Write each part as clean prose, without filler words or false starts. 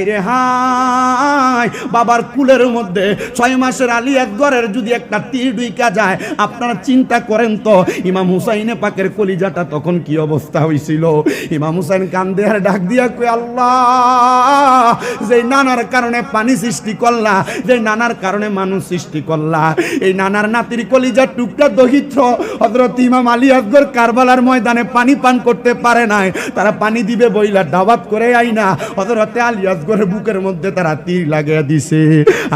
রে হায়, বাবার কুলের মধ্যে 6 মাসের আলী আকবরের যদি একটা তীর ঢুইকা যায়, আপনারা চিন্তা করেন তো ইমাম হুসাইনে পাকের কলিজাটা তখন কি অবস্থা হয়েছিল। ইমাম হুসাইন কান্দে আর ডাক দিয়া কই, আল্লাহ, যে নানার কারণে পানি সৃষ্টি করলা, যে নানার কারণে মানুষ সৃষ্টি করলা, এই নানার নাতির কলিজার টুকরা দহিত্র হযরত ইমাম আলী আকবর কারবালার ময়দানে পানি পান করতে পারে নাই, তারা পানি দিবে বইলা দাওয়াত করে আইনা হযরত আলী আকবরের বুকের মধ্যে তারা তীর লাগিয়ে দিছে।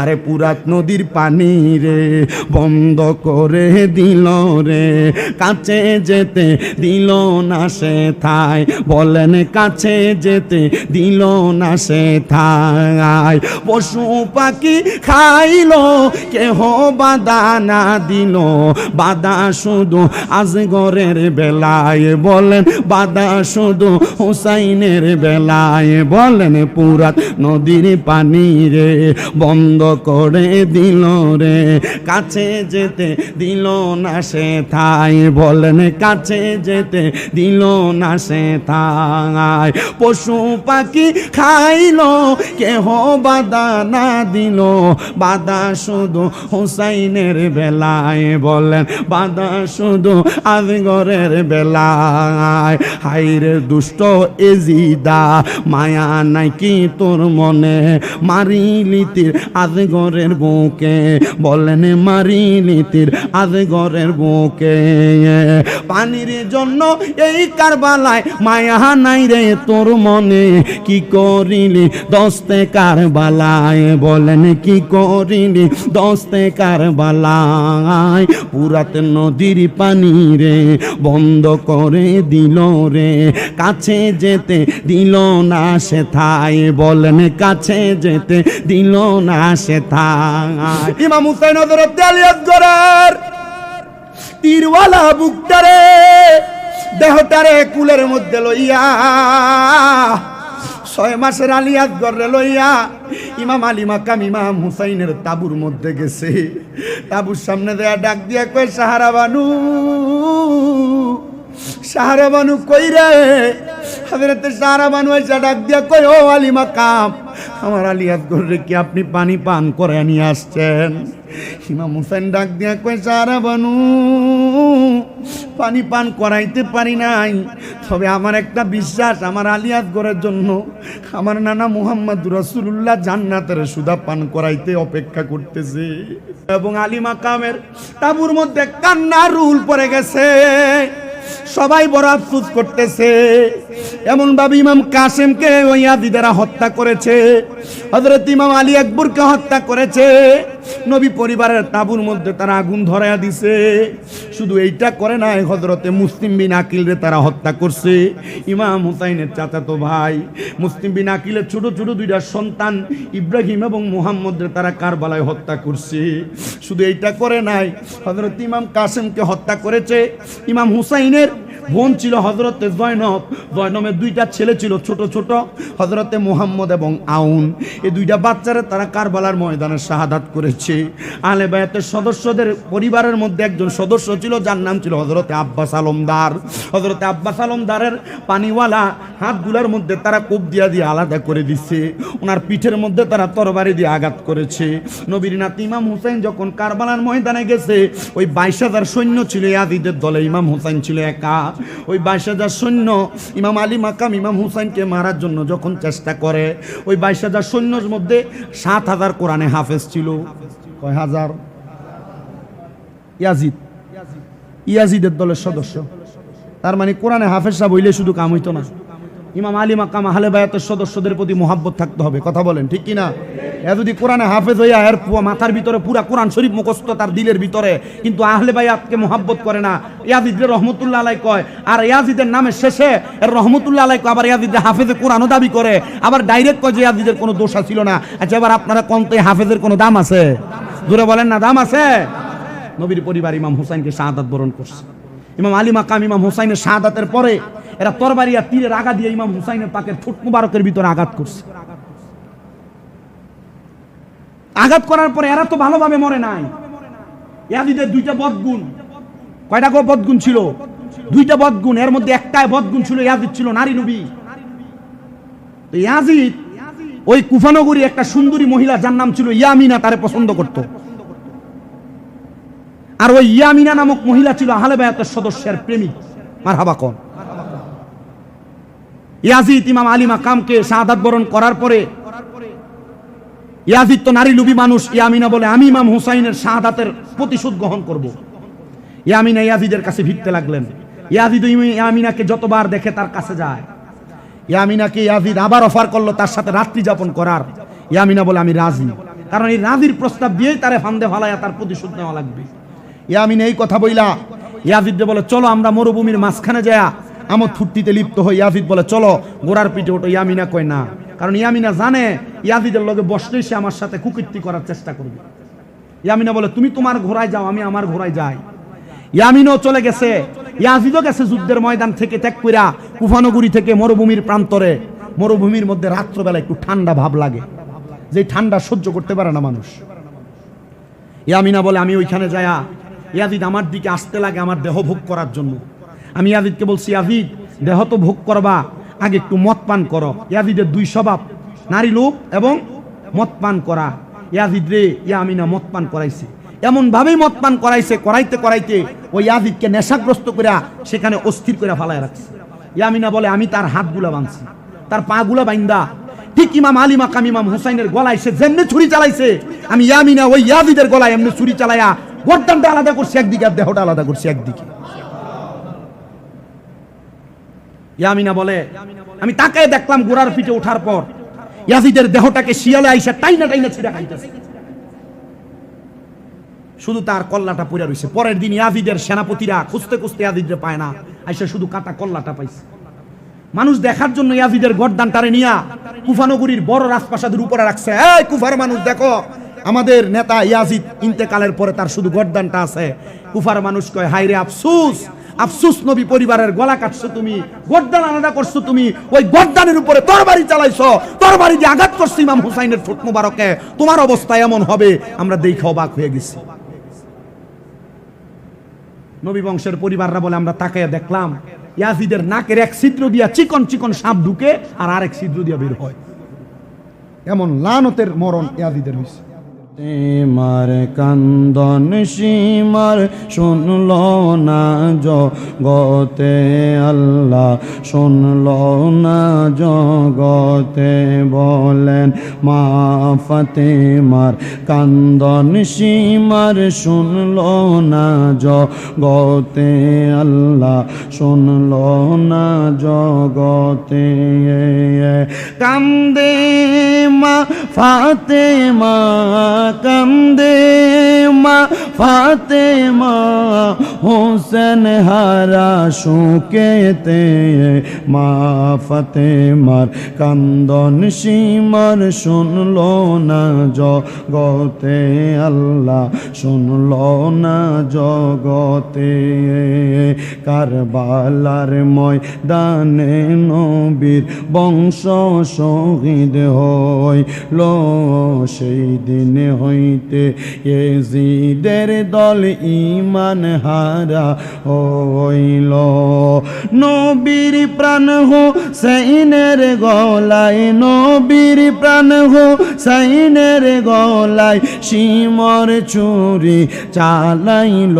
আরে পুরাত নদীর পানি রে বন্ধ করে দিল রে, কাছে যেতে দিল না সে থাই, বলেন কাছে যেতে দিল না সে থাই। পশু পাখি খাইলো কেহ বাধা না দিল, বাধা শুধু আজগরের বেলায়, বলেন বাধা শুধু হুসাইনের বেলায়, বলেন পুরাত নদীর পানি রে বন্ধ করে দিল রে, কাছে যেতে দিল না সে থাই, বলেন কাছে যেতে দিল না সে থাই। পশু পাখি খাইলো কেহ বাধা না দিল, বাধা শুধু হুসাইনের বেলায়, বলেন বাধা শুধু আজগরের বেলায়। হাইরে দুষ্ট এজিদা, মায়া নাকি তোর মনে, মারিলি তীর আজগরের বুকে, বলেন মারিলি তীর আজগরের বুকে। পানির জন্য এই কারবালায় মায়া নাই রে তোর মনে, কি করিলি দস্তে কারবালায়, বলেন কি করিলি দস্তে কারবালায়। পুরাত নদীর পানি রে বন্ধ করে দিল রে, কাছে যেতে দিল না সে থাই, বলেন কাছে যেতে দিল না সে থাই। ইমাম হুসাইন হযরত আলী আকবরের তীরওয়ালা বুকটারে দেহটারে কুলের মধ্যে লইয়া 6 মাসের আলী আকবর লইয়া ইমাম আলী মাকাম ইমাম হুসাইনের তাবুর মধ্যে গেছে। তাবুর সামনে দেয়া ডাক দিয়া কয়, সাহারা বানু, সাহারা বানু কই রে? হযরত সাহারা বানু এসে ডাক দিয়া কয়, ও আলী মাকাম, আমার আলী আকবর রে কি আপনি পানি পান করে নিয়ে আসছেন? ইমাম হুসাইন ডাক দিয়া কয়, সাহারা বানু, পানি পান করাইতে পারি নাই, তবে আমার একটা বিশ্বাস, আমার আলী আকবরের জন্য আমার নানা মুহাম্মদুর রাসূলুল্লাহ জান্নাতের সুধা পান করাইতে অপেক্ষা করতেছে। এবং আলী মাকামের তাবুর মধ্যে কান্নার রুল পড়ে গেছে, সবাই বড় আফসোস করতেছে। এমন ভাবে ইমাম কাসেমকে ওই ইয়াজিদেরা হত্যা করেছে, হযরত ইমাম আলী আকবরকে হত্যা করেছে, নবী পরিবারের তাবুর মধ্যে তারা আগুন ধরায়া দিছে। শুধু এইটা করে নাই, হযরতে মুসলিম বিন আকিল রে তারা হত্যা করছে, ইমাম হুসাইনের চাচাতো ভাই। মুসলিম বিন আকিলের ছোট ছোট 2টা সন্তান ইব্রাহিম এবং মুহাম্মদ রে তারা কারবালায় হত্যা করছে। শুধু এইটা করে নাই, হযরত ইমাম কাসেমকে হত্যা করেছে। ইমাম হুসাইনের বোন ছিল হযরতে জয়নব, জয়নবের 2টা ছেলে ছিল ছোট ছোট, হযরতে মুহাম্মদ এবং আউন। এই 2টা বাচ্চারা তারা কারবালার ময়দানে শাহাদাত করেছে। আহলে বায়াতের সদস্যদের পরিবারের মধ্যে একজন সদস্য ছিল যার নাম ছিল হযরতে আব্বাস আলমদার। হযরতে আব্বাস আলমদারের পানিওয়ালা হাতগুলোর মধ্যে তারা কোপ দিয়া দিয়ে আলাদা করে দিচ্ছে, ওনার পিঠের মধ্যে তারা তরবারি দিয়ে আঘাত করেছে। নবীর নাতি ইমাম হুসাইন যখন কারবালার ময়দানে গেছে, ওই 22,000 সৈন্য ছিল ইয়াজিদের দলে, ইমাম হুসাইন ছিল একা। ওই 22,000 সৈন্য ইমাম আলী মাকাম ইমাম হুসাইনকে মারার জন্য যখন চেষ্টা করে, ওই 22,000 সৈন্যর মধ্যে 7,000 কোরআনে হাফেজ ছিল। কয় হাজার? ইয়াজিদের দলের সদস্য। তার মানে কোরআনে হাফেজ সাহেব হইলে শুধু কাম হইতো না, ইমাম আলী মাকাম আহলে বায়াতের সদস্যদের প্রতি মহব্বত থাকতে হবে। কথা বলেন ঠিক কিনা? এ যদি কোরআনে হাফেজ হইয়া এর মাথার ভিতরে পুরা কোরআন শরীফ মুখস্থ তার দিলের ভিতরে, কিন্তু আহলে বায়াতকে মহব্বত করে না, ইয়াজিদের রহমতুল্লাহ আলাই কয়, আর ইয়াজিদের নামের শেষে এর রহমতুল্লাহ আলাই কয়, আবার ইয়াজিদের হাফেজে কোরআনও দাবি করে, আবার ডাইরেক্ট কয় যে ইয়াজিদের কোনো দোষ ছিল না। আচ্ছা, এবার আপনারা কোন তো হাফেজের কোনো দাম আছে? জোরে বলেন না, দাম আছে? নবীর পরিবার ইমাম হুসাইনকে শাহাদাত বরণ করছে। ইমাম আলী মাকাম ইমাম হুসাইনের শাহাদাতের পরে এরা তরবারি আর তীরের আগা দিয়ে ইমাম হুসাইনের পাকের ঠোঁট মুবারকের ভিতরে আঘাত করছে। আঘাত করার পরে এরা তো ভালোভাবে মরে নাই। ইয়াজিদের 2টা বদগুণ, কয়টা বদগুণ ছিল? 2টা বদগুণ, এর মধ্যে একটাই বদগুণ ছিল, ইয়াজিদ ছিল নারী নবী। ইয়াজিদ ওই কুফানগরী একটা সুন্দরী মহিলা যার নাম ছিল ইয়ামিনা তারে পছন্দ করত। আর ওই ইয়ামিনা নামক মহিলা ছিল আহলে বায়াতের সদস্যের প্রেমিক। মারহাবা কোন। ইয়াজিদ ইমাম আলী মাকামকে শাহাদাত বরণ করার পরে ইয়াজিদ তো নারী লোভী মানুষ, ইয়ামিনা বলে আমি ইমাম হুসাইনের শাহাদাতের প্রতিশোধ গ্রহণ করব। ইয়ামিনা ইয়াজিদের কাছে ভিড়তে লাগলেন। ইয়াজিদ ইয়ামিনাকে যতবার দেখে তার কাছে যায়। ইয়ামিনাকে ইয়াজিদ আবার অফার করলো তার সাথে রাত্রি যাপন করার। ইয়ামিনা বলে আমি রাজি, কারণ এই রাজির প্রস্তাব দিয়েই তারে ফান্দে ফালাইয়া তার প্রতিশোধ নেওয়া লাগবে। ইয়ামিনা এই কথা বইলা ইয়াজিদ বলে চলো আমরা মরুভূমির মাঝখানে যায়া আমোদ ফুর্তিতে লিপ্ত হই। ইয়াজিদ বলে চলো ঘোড়ার পিঠে ওঠো। ইয়ামিনা কয় না, কারণ ইয়ামিনা জানে ইয়াজিদের লগে বসলেই সে আমার সাথে কুকীর্তি করার চেষ্টা করবে। ইয়ামিনা বলে তুমি তোমার ঘোড়ায় যাও, আমি আমার ঘোড়ায় যাই। ইয়ামিনও চলে গেছে, ইয়াজিদও গেছে যুদ্ধের ময়দান থেকে ত্যাগ কইরা কুফানগরী থেকে মরুভূমির প্রান্তরে। মরুভূমির মধ্যে রাত্রবেলা একটু ঠান্ডা ভাব লাগে, যে ঠান্ডা সহ্য করতে পারে না মানুষ। ইয়ামিনা বলে আমি ওইখানে যায়া ইয়াজিদ আমার দিকে আসতে লাগে আমার দেহ ভোগ করার জন্য। আমি ইয়াজিদকে বলছি ইয়াজিদ দেহ তো ভোগ করবা, আগে একটু মদ পান করো। ইয়াজিদের দুই স্বভাব, নারী লোভ এবং মদ পান করা। ইয়াজিদ রে ইয়ামিনা মদ পান করাইছে, এমন ভাবেই মদ পান করাইছে, করাইতে করাইতে ওই ইয়াজিদকে নেশাগ্রস্ত করে সেখানে অস্থির করে ফালায় রাখছে। ইয়ামিনা বলে আমি তার হাতগুলা বাঁধছি, তার পা গুলা বাইন্দা ঠিক ইমাম আলী মাকাম ইমাম হুসাইনের গলায় সে যেমনি ছুরি চালাইছে, আমি ইয়ামিনা ওই ইয়াজিদের গলায় এমনি ছুরি চালাইয়া গর্দানটা আলাদা করছি একদিকে আর দেহটা আলাদা করছি একদিকে। ইয়ামিনা বলে আমি তাকায় দেখলাম ঘোড়ার পিঠে ওঠার পর ইয়াজিদের দেহটাকে শিয়ালে আইসা টাইনা টাইনা ছিঁড়া খাইতেছে, শুধু তার কল্লাটা পড়ে রইছে। পরের দিন ইয়াজিদের সেনাপতিরা খুঁজতে খুঁজতে ইয়াজিদরে পায় না, আইসা শুধু কাটা কল্লাটা পাইছে। মানুষ দেখার জন্য ইয়াজিদের গর্দানটারে নিয়া কুফানগরীর বড় রাজপ্রাসাদের উপরে রাখছে। এই কুফার মানুষ দেখো, আমাদের নেতা ইয়াজিদ ইন্তেকালের পরে তার শুধু গর্দানটা আছে। কুফার মানুষ কয় হায় রে আফসোস, আফসোস নবী পরিবারের গলা কাটছো তুমি, গর্দান আলাদা করছো তুমি, ওই গর্দানের উপরে তরবারি চালাইছো, তরবারি দিয়ে আঘাত করছো ইমাম হুসাইনের ঠোঁট মোবারকে, তোমার অবস্থা এমন হবে আমরা দেখে অবাক হয়ে গেছি। নবী বংশের পরিবাররা বলে আমরা তাকাইয়া দেখলাম ইয়াজিদের নাকের এক ছিদ্র দিয়া চিকন চিকন সাপ ঢুকে আর আরেক ছিদ্র দিয়া বের হয়। এমন লানতের মরণ ইয়াজিদের হইছে। মার কান্দন সীমার শুনল না জগতে, আল্লাহ শুনল না জগতে, বলেন মা ফাতেমার কান্দন সীমার শুনল না জগতে, আল্লাহ শুনল না জগতে। কান্দে মা ফাতেমা, কান্দে মা ফাতেমা, হোসেন হারা শোকেতে, মা ফাতেমার কান্দন সীমার শুনল না জগতে, আল্লাহ শুনল না জগতে। কারবালার ময়দানে নবীর বংশ শহীদ হইল, সেই দিন হইতে ইয়াজিদের দল ঈমান হারা হইল। নবীর প্রাণ হুসাইনের গলায়, নবীর প্রাণ হুসাইনের গলায় সিমর ছুরি চালাইল,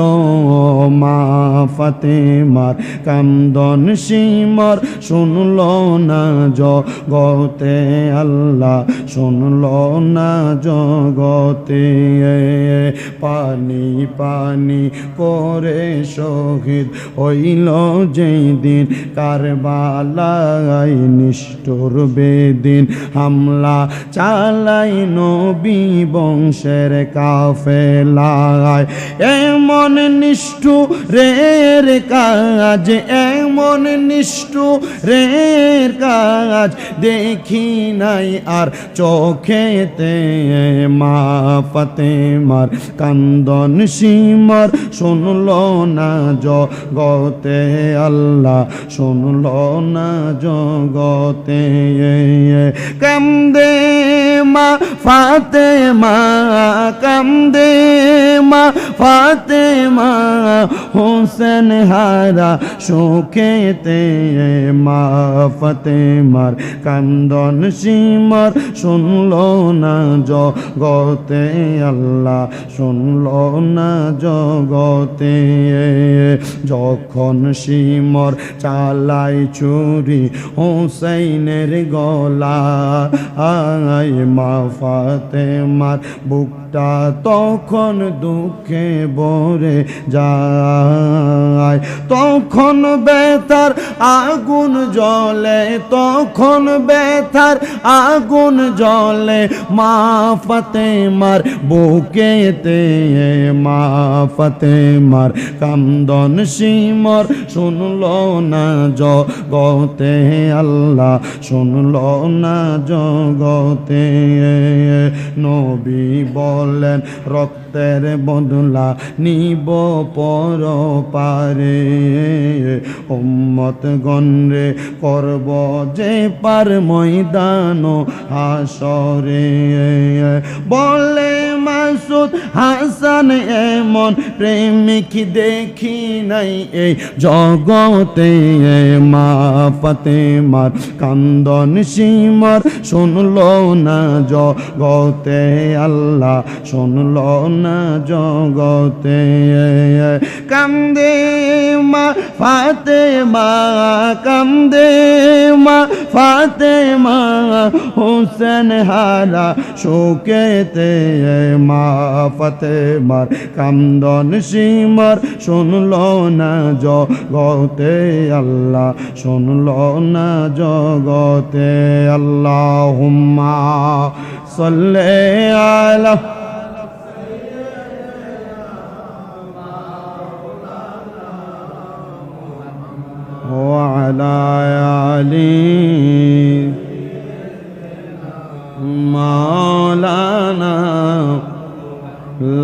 মা ফাতেমার কান্দন সিমর শুনল না জগতে, আল্লাহ শুনল না জগতে। পানি পানি করে শহীদ হইল যেই দিন কারবালায়, নিষ্ঠুর বেদিন হামলা চালাই নবী বংশের কাফেলায়। এমন নিষ্ঠুরের কাজ, এমন নিষ্ঠুরের কাজ দেখি নাই আর চোখেতে, মা ফাতেমার কান্দন সীমার শুনল না জগতে, আল্লাহ শুনল না জগতে। কান্দে মা ফাতেমা কান্দে মা ফাতেমা হোসেন হারা শোকেতে মা ফাতেমার কান্দন সিমর শুনলো না জগতে আল্লাহ শুনলো না জগতে যখন সিমর চালাই ছুরি হোসেনের গলা আয় মা ফাতেমার বুকটা তখন দুঃখে ভরে যায় তখন ব্যথার আগুন জ্বলে তখন ব্যথার আগুন জ্বলে মা ফাতেমার বুকেতে মা ফাতেমার কান্দন সিমর শুনলো না জগতে আল্লাহ শুনলো না জগতে নবী বলেন রক্তের বদলা নিব পর পারে উম্মত গণরে করব যে পার ময়দান হাসরে বলে মাসুদ হাসান এমন প্রেমিক দেখি নাই এই জগতে মা ফাতেমার কান্দন সিমর শুনলো না জগতে আল্লাহ শুনলো না জগতে কান্দে মা ফাতেমা কান্দে মা ফাতেমা হোসেন হারা শোকেতে মা ফাতেমার কান্দন সিমর শুনলো না জগতে আল্লাহ শুনলো না জগতে আল্লাহুম্মা সাল্লি আলা وعلى آل مولانا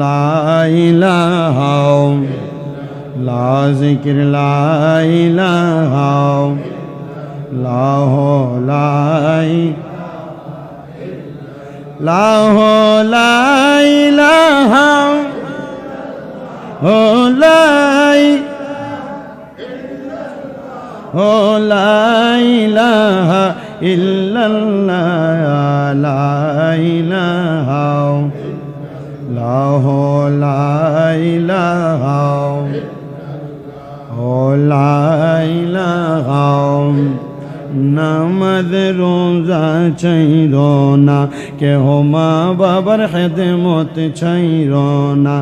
لا إله لا ذكر لا إله لا لا لا إله لا لا إله إلا الله لا إله لا إله لا إله নামাজ রোজা চাইর না কেহ মা বাবার খেদমত চাইর না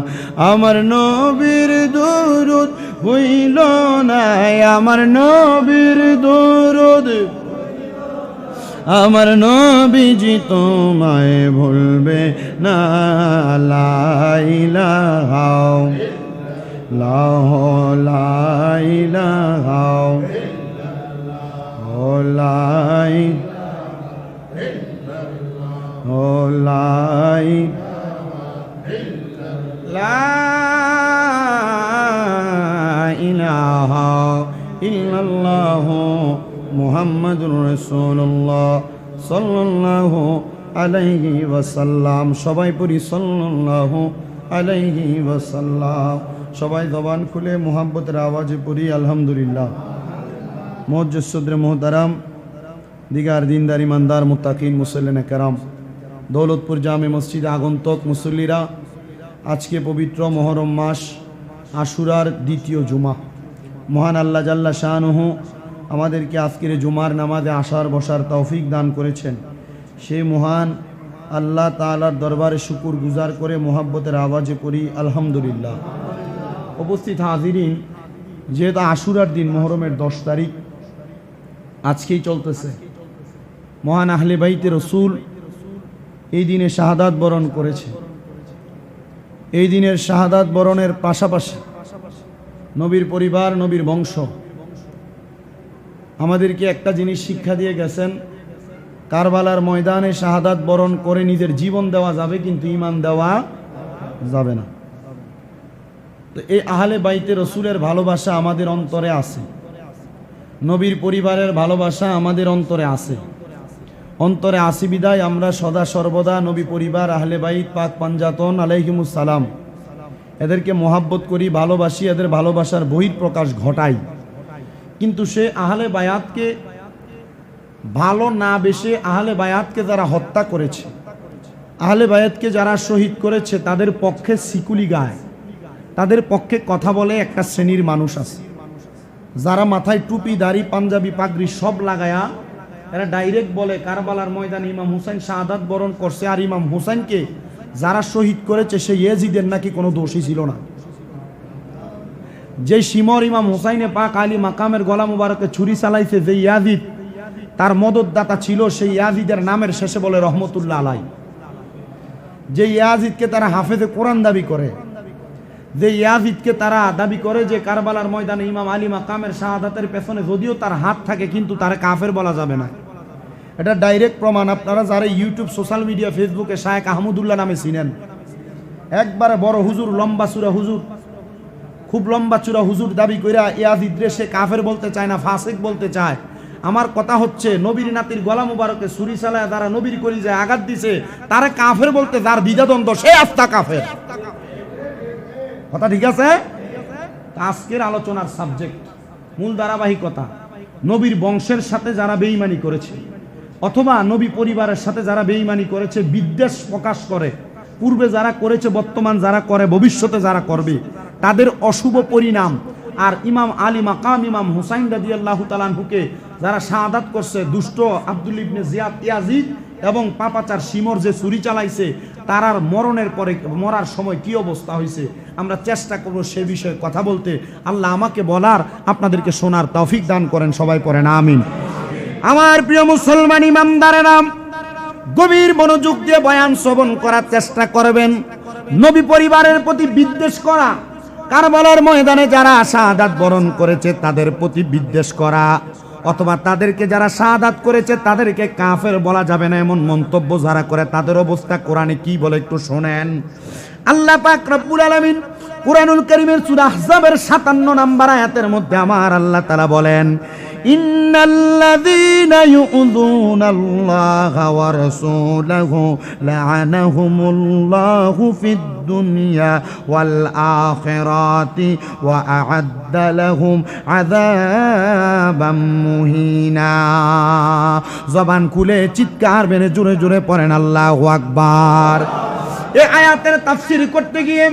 আমার নবীর দুরুদ হইল না আমার নবীর দুরুদ আমার নবীজি তোমায় ভুলবে না লা ইলাহা লা ইলাহা লাই লাই লা ইলাহা ইল্লাল্লাহু মুহাম্মাদুর রাসূলুল্লাহ সাল্লাল্লাহু আলাইহি ওয়াসাল্লাম সবাই পড়ি সাল্লাল্লাহু আলাইহি ওয়াসাল্লাম সবাই জবান খুলে মুহাব্বতের আওয়াজে পড়ি আলহামদুলিল্লাহ মোহজ্জসুদ্রে মোহতারাম দিগার দিনদার ইমানদার মুত্তাকিন মুসল্লিনে কেরাম দৌলতপুর জামে মসজিদে আগন্তক মুসল্লিরা আজকে পবিত্র মহরম মাস আশুরার দ্বিতীয় জুমা মহান আল্লাহ জাল্লা শানুহু আমাদেরকে আজকের জুমার নামাজে আসার বসার তৌফিক দান করেছেন সেই মহান আল্লাহ তাআলার দরবারে শুকুর গুজার করে মোহাব্বতের আওয়াজে পড়ি আলহামদুলিল্লাহ। উপস্থিত হাজিরিন, যেহেতু আশুরার দিন মহরমের 10 তারিখ আজকেই চলতেছে, মহান আহলে বাইতে রসুল এই দিনে শাহাদাত বরণ করেছে। এই দিনের শাহাদাত বরণের পাশাপাশি নবীর পরিবার, নবীর বংশ আমাদেরকে একটা জিনিস শিক্ষা দিয়ে গেছেন, কারবালার ময়দানে শাহাদাত বরণ করে নিজের জীবন দেওয়া যাবে, কিন্তু ঈমান দেওয়া যাবে না। তো এই আহলে বাইতে রসুলের ভালোবাসা আমাদের অন্তরে আছে, নবীর পরিবারের ভালোবাসা আমাদের অন্তরে আছে। অন্তরে আসি বিদায় আমরা সদা সর্বদা নবী পরিবার আহলে বাইত পাক পাঞ্জাতন আলাইহিমুস সালাম এদেরকে মোহাব্বত করি, ভালোবাসি, এদের ভালোবাসার বহিঃপ্রকাশ ঘটাই। কিন্তু সে আহলে বায়াতকে ভালো না বেশে আহলে বায়াতকে যারা হত্যা করেছে, আহলে বায়াতকে যারা শহীদ করেছে, তাদের পক্ষে সিকুলি গায়, তাদের পক্ষে কথা বলে একটা শ্রেণীর মানুষ আছে যারা মাথায় টুপি, দাড়ি, পাঞ্জাবি, পাগড়ি সব লাগায়া এরা ডাইরেক্ট বলে কারবালার ময়দানে ইমাম হুসাইন শাহাদাত বরণ করছে, আর ইমাম হুসাইনকে যারা শহীদ করেছে সেই ইয়াজিদের নাকি কোনো দোষী ছিল না। যে শিমর ইমাম হুসাইনে পাক আলী মাকামের গলা মুবারকে ছুরি চালাইছে, যে ইয়াজিদ তার মদতদাতা ছিল, সেই ইয়াজিদের নামের শেষে বলে রহমতুল্লাহ আলাই। যে ইয়াজিদকে তারা হাফেজে কোরআন দাবি করে, যে ইয়াজিদকে তারা দাবি করে যে কারবালার ময়দানে ইমাম আলী মাকামের শাহাদাতের পেছনে যদিও তার হাত থাকে কিন্তু তার কাফের বলা যাবে না। এটা ডাইরেক্ট প্রমাণ। আপনারা যারা ইউটিউব, সোশ্যাল মিডিয়া, ফেসবুকে শায়েখ আহমদুল্লাহ নামে চিনেন, একবারে বড় হুজুর, লম্বা চূড়া হুজুর, খুব লম্বা চূড়া হুজুর দাবি কইরা ইয়াজিদরে সে কাফের বলতে চায় না, ফাসিক বলতে চায়। আমার কথা হচ্ছে নবীর নাতির গলা মুবারকে ছুরি চালায় যারা নবীর কলিজায় আঘাত দিছে তারা কাফের বলতে যার দ্বিধাদ্বন্দ্ব সে আস্তা কাফের। কথা ঠিক আছে? আজকের আলোচনার সাবজেক্ট, মূল ধারাবাহিকতা, নবীর বংশের সাথে যারা বেঈমানি করেছে অথবা নবী পরিবারের সাথে যারা বেঈমানি করেছে, বিদ্বেষ প্রকাশ করে, পূর্বে যারা করেছে, বর্তমান যারা করে, ভবিষ্যতে যারা করবে, তাদের অশুভ পরিণাম। আর ইমাম আলী মাকাম ইমাম হুসাইন রাদিয়াল্লাহু তাআলা আনহুকে যারা শাহাদাত করছে, দুষ্ট আব্দুল ইবনে জিয়াদ ইয়াজিদ এবং পাপাচার শিমর যে ছুরি চালাইছে, তারার মরণের পরে মরার সময় কি অবস্থা হয়েছে আমরা চেষ্টা করব সে বিষয়ে কথা বলতে। আল্লাহ আমাকে বলার, আপনাদেরকে শোনার তৌফিক দান করেন। সবাই পড়েন আমিন। আমার প্রিয় মুসলমান ইমানদারেরা, গভীর মনোযোগ দিয়ে বয়ান শ্রবণ করার চেষ্টা করবেন। নবী পরিবারের প্রতি বিদ্বেষ করা, কারবালার ময়দানে যারা শাহাদাত বরণ করেছে তাদের প্রতি বিদ্বেষ করা, অথবা তাদেরকে যারা শাহাদাত করেছে তাদেরকে কাফের বলা যাবে না এমন মন্তব্য যারা করে, তাদের অবস্থা কোরআনে কি বলে একটু শোনেন। আল্লাহ পাক রব্বুল আলামিন কুরআনুল কারীমের সূরা আহজাবের 57 নম্বর আয়াতের মধ্যে আমার আল্লাহ তাআলা বলেন, ইন্নাল্লাযীনা ইউযুনাল্লাহা ওয়া রাসূলাহু লা'আনাহুমুল্লাহু ফিদ দুনিয়া ওয়াল আখিরাতি ওয়া আ'আদ্দা লাহুম আযাবাম মুহিনা। জবান খুলে চিৎকার মেরে জোরে জোরে পড়েন আল্লাহু আকবার। এই আয়াতের তাফসীর করতে গিয়ে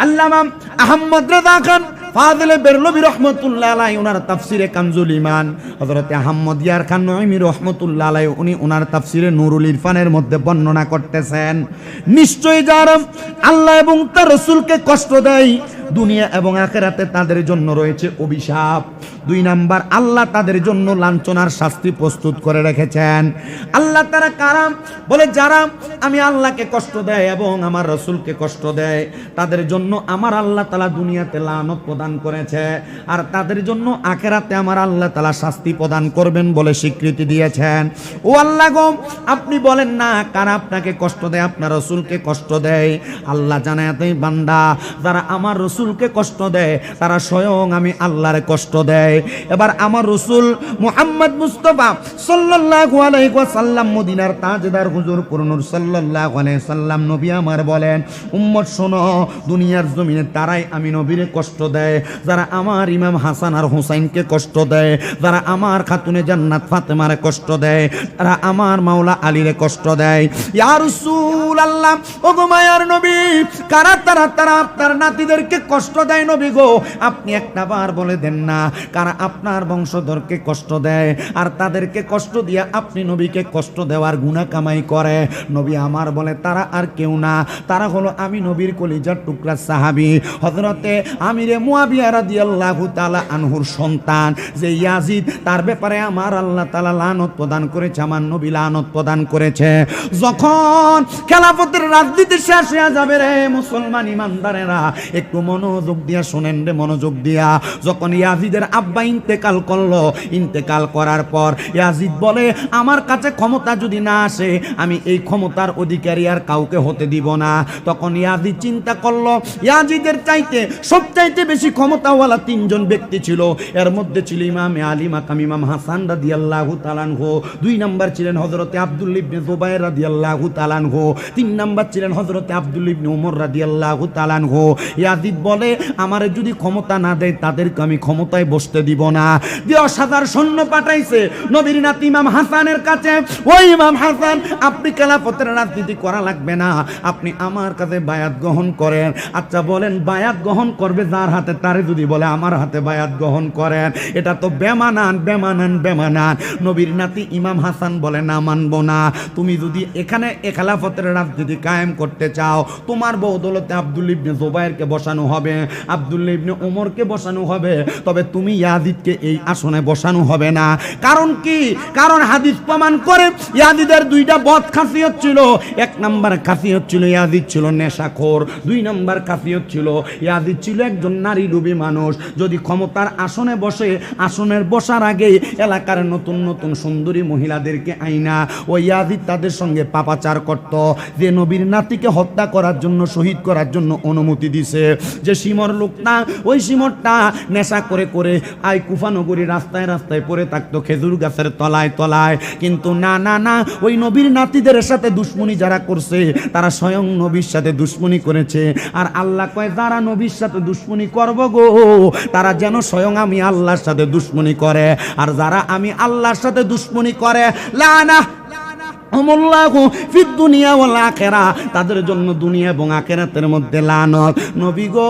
আল্লামা আহমদ রেজা খান ফাজিলে বেরলভী রহমতুল্লাহ আলাইহি ওনার তাফসিরে কানজুল ঈমান, হযরত আহমদ ইয়ার খান নঈমি রহমতুল্লাহ আলাইহি উনি ওনার তাফসিরে নুরুল ইরফানের মধ্যে বর্ণনা করতেছেন, নিশ্চয়ই যারা আল্লাহ এবং তার রাসূলকে কষ্ট দেয় দুনিয়া এবং আখিরাতে তাদের জন্য রয়েছে অভিশাপ। 2 নাম্বার, আল্লাহ তাদের জন্য লাঞ্ছনার শাস্তি প্রস্তুত করে রেখেছেন। আল্লাহ তারা কারা? বলে যারা আমি আল্লাহকে কষ্ট দেয় এবং আমার রাসূলকে কষ্ট দেয় তাদের জন্য আমার আল্লাহ তাআলা দুনিয়াতে লানত প্রদান করেছে, আর তাদের জন্য আখিরাতে আমার আল্লাহ তাআলা শাস্তি প্রদান করবেন বলে স্বীকৃতি দিয়েছেন। ও আল্লাহ গো, আপনি বলেন না কারা আপনাকে কষ্ট দেয়, আপনার রাসূলকে কষ্ট দেয়? আল্লাহ জানাতেই বান্দা, যারা আমার রাসূলকে কষ্ট দেয় তারা স্বয়ং আমি আল্লাহর কষ্ট দেয়। এবার আমার রাসূল মুহাম্মদ মুস্তাফা সাল্লাল্লাহু আলাইহি ওয়াসাল্লাম মদিনার তাজদার হুজুর পুরনুর সাল্লাল্লাহু আলাইহি সাল্লাম নবী আমার বলেন, উম্মত শোনো, দুনিয়ার জমিনে তারাই আমি নবীরে কষ্ট দেয় যারা আমার ইমাম হাসান আর হুসাইনকে কষ্ট দেয়, যারা আমার খাতুনে জান্নাত ফাতেমারে কষ্ট দেয়, তারা আমার মাওলা আলীরে কষ্ট দেয়। ইয়া রাসূলুল্লাহ, ওগো মায়ার নবী, কারা তারা আপনার নাতিদেরকে কষ্ট দেয় নবী গো? আপনি একটা বার বলে দেন না কারা আপনার বংশধরকে কষ্ট দেয় আর তাদেরকে কষ্ট দিয়া আপনি নবীকে কষ্ট দেওয়ার গুনাহ কামাই করে? নবী আমার বলে তারা আর কেউ না, তারা হলো আমি নবীর কলিজার টুকরা সাহাবী হযরতে আমিরে মুয়াবিয়া রাদিয়াল্লাহু তাআলা আনহুর সন্তান যে ইয়াজিদ, তার ব্যাপারে আমার আল্লাহ তাআলা লানত প্রদান করেছে, আমার নবী লানত প্রদান করেছে। যখন খেলাফতের রাজনীতি শেষ হয়ে যাবে রে মুসলমান ইমানদারেরা, একটু মন মনোযোগ দিয়া শোনেন রে, মনোযোগ দিয়া। যখন ইয়াজিদের আব্বা ইন্তেকাল করলো, ইন্তেকাল করার পর ইয়াজিদ বলে আমার কাছে ক্ষমতা যদি না আসে আমি এই ক্ষমতার অধিকারী আর কাউকে হতে দিব না। তখন ইয়াজিদ চিন্তা করলো ইয়াজিদের চাইতে সবচাইতে বেশি ক্ষমতাওয়ালা তিনজন ব্যক্তি ছিল। এর মধ্যে ছিল ইমামে আলী মাকাম ইমাম হাসান রাদিয়াল্লাহু তাআলা আনহু, 2 নাম্বার ছিলেন হযরতে আব্দুল্লাহ ইবনে জুবাইর রাদিয়াল্লাহু তাআলা আনহু, 3 নাম্বার ছিলেন হযরতে আব্দুল্লাহ ইবনে ওমর রাদিয়াল্লাহু তাআলা আনহু। ইয়াজিদ বলে আমারে যদি ক্ষমতা না দেয় তাদেরকে আমি ক্ষমতায় বসতে দিব না। 10,000 সৈন্য পাঠাইছে নবীর নাতি ইমাম হাসানের কাছে। ওই ইমাম হাসান, আপনি খেলাফতের রাজনীতি করা লাগবে না, আপনি আমার কাছে বায়াত গ্রহণ করেন। আচ্ছা বলেন বায়াত গ্রহণ করবে যার হাতে, তারে যদি বলে আমার হাতে বায়াত গ্রহণ করেন, এটা তো বেমানান বেমানান বেমানান। নবীর নাতি ইমাম হাসান বলে না, মানবো না। তুমি যদি এখানে খেলাফতের রাজনীতি কায়েম করতে চাও, তোমার বদৌলতে আব্দুল্লাহ ইবনে জুবাইরকে বসানো হবে, আব্দুল্লাহ ইবনে ওমরকে বসানো হবে, তবে তুমি ইয়াজিদকে এই আসনে বসানো হবে না। কারণ কি? কারণ হাদিস প্রমাণ করে ইয়াজিদের 2টা বদ খাসিয়ত ছিল। 1 নাম্বার খাসিয়ত ছিল ইয়াজিদ ছিল নেশাখোর, 2 নাম্বার খাসিয়ত ছিল ইয়াজিদ ছিল একজন নারী লোভী মানুষ। যদি ক্ষমতার আসনে বসে, আসনের বসার আগে এলাকার নতুন নতুন সুন্দরী মহিলাদেরকে আইনা ওই ইয়াজিদ তাদের সঙ্গে পাপাচার করত। যে নবীর নাতিকে হত্যা করার জন্য, শহীদ করার জন্য অনুমতি দিছে, যে সিমর লোকটা, ওই সিমরটা নেশা করে করে আই কুফানগরী রাস্তায় রাস্তায় পড়ে থাকতো, খেজুর গাছের তলায় তলায়। কিন্তু না না না, ওই নবীর নাতিদের সাথে দুশ্মনী যারা করছে তারা স্বয়ং নবীর সাথে দুশ্মনী করেছে। আর আল্লাহ কয় যারা নবীর সাথে দুশ্মনী করব গো, তারা যেন স্বয়ং আমি আল্লাহর সাথে দুশ্মনী করে। আর যারা আমি আল্লাহর সাথে দুশ্মনী করে, লানা হুমুল্লাহু ফিদ দুনিয়া ওয়াল আখিরা, তাদের জন্য দুনিয়া এবং আখিরাতের মধ্যে লানত। নবী গো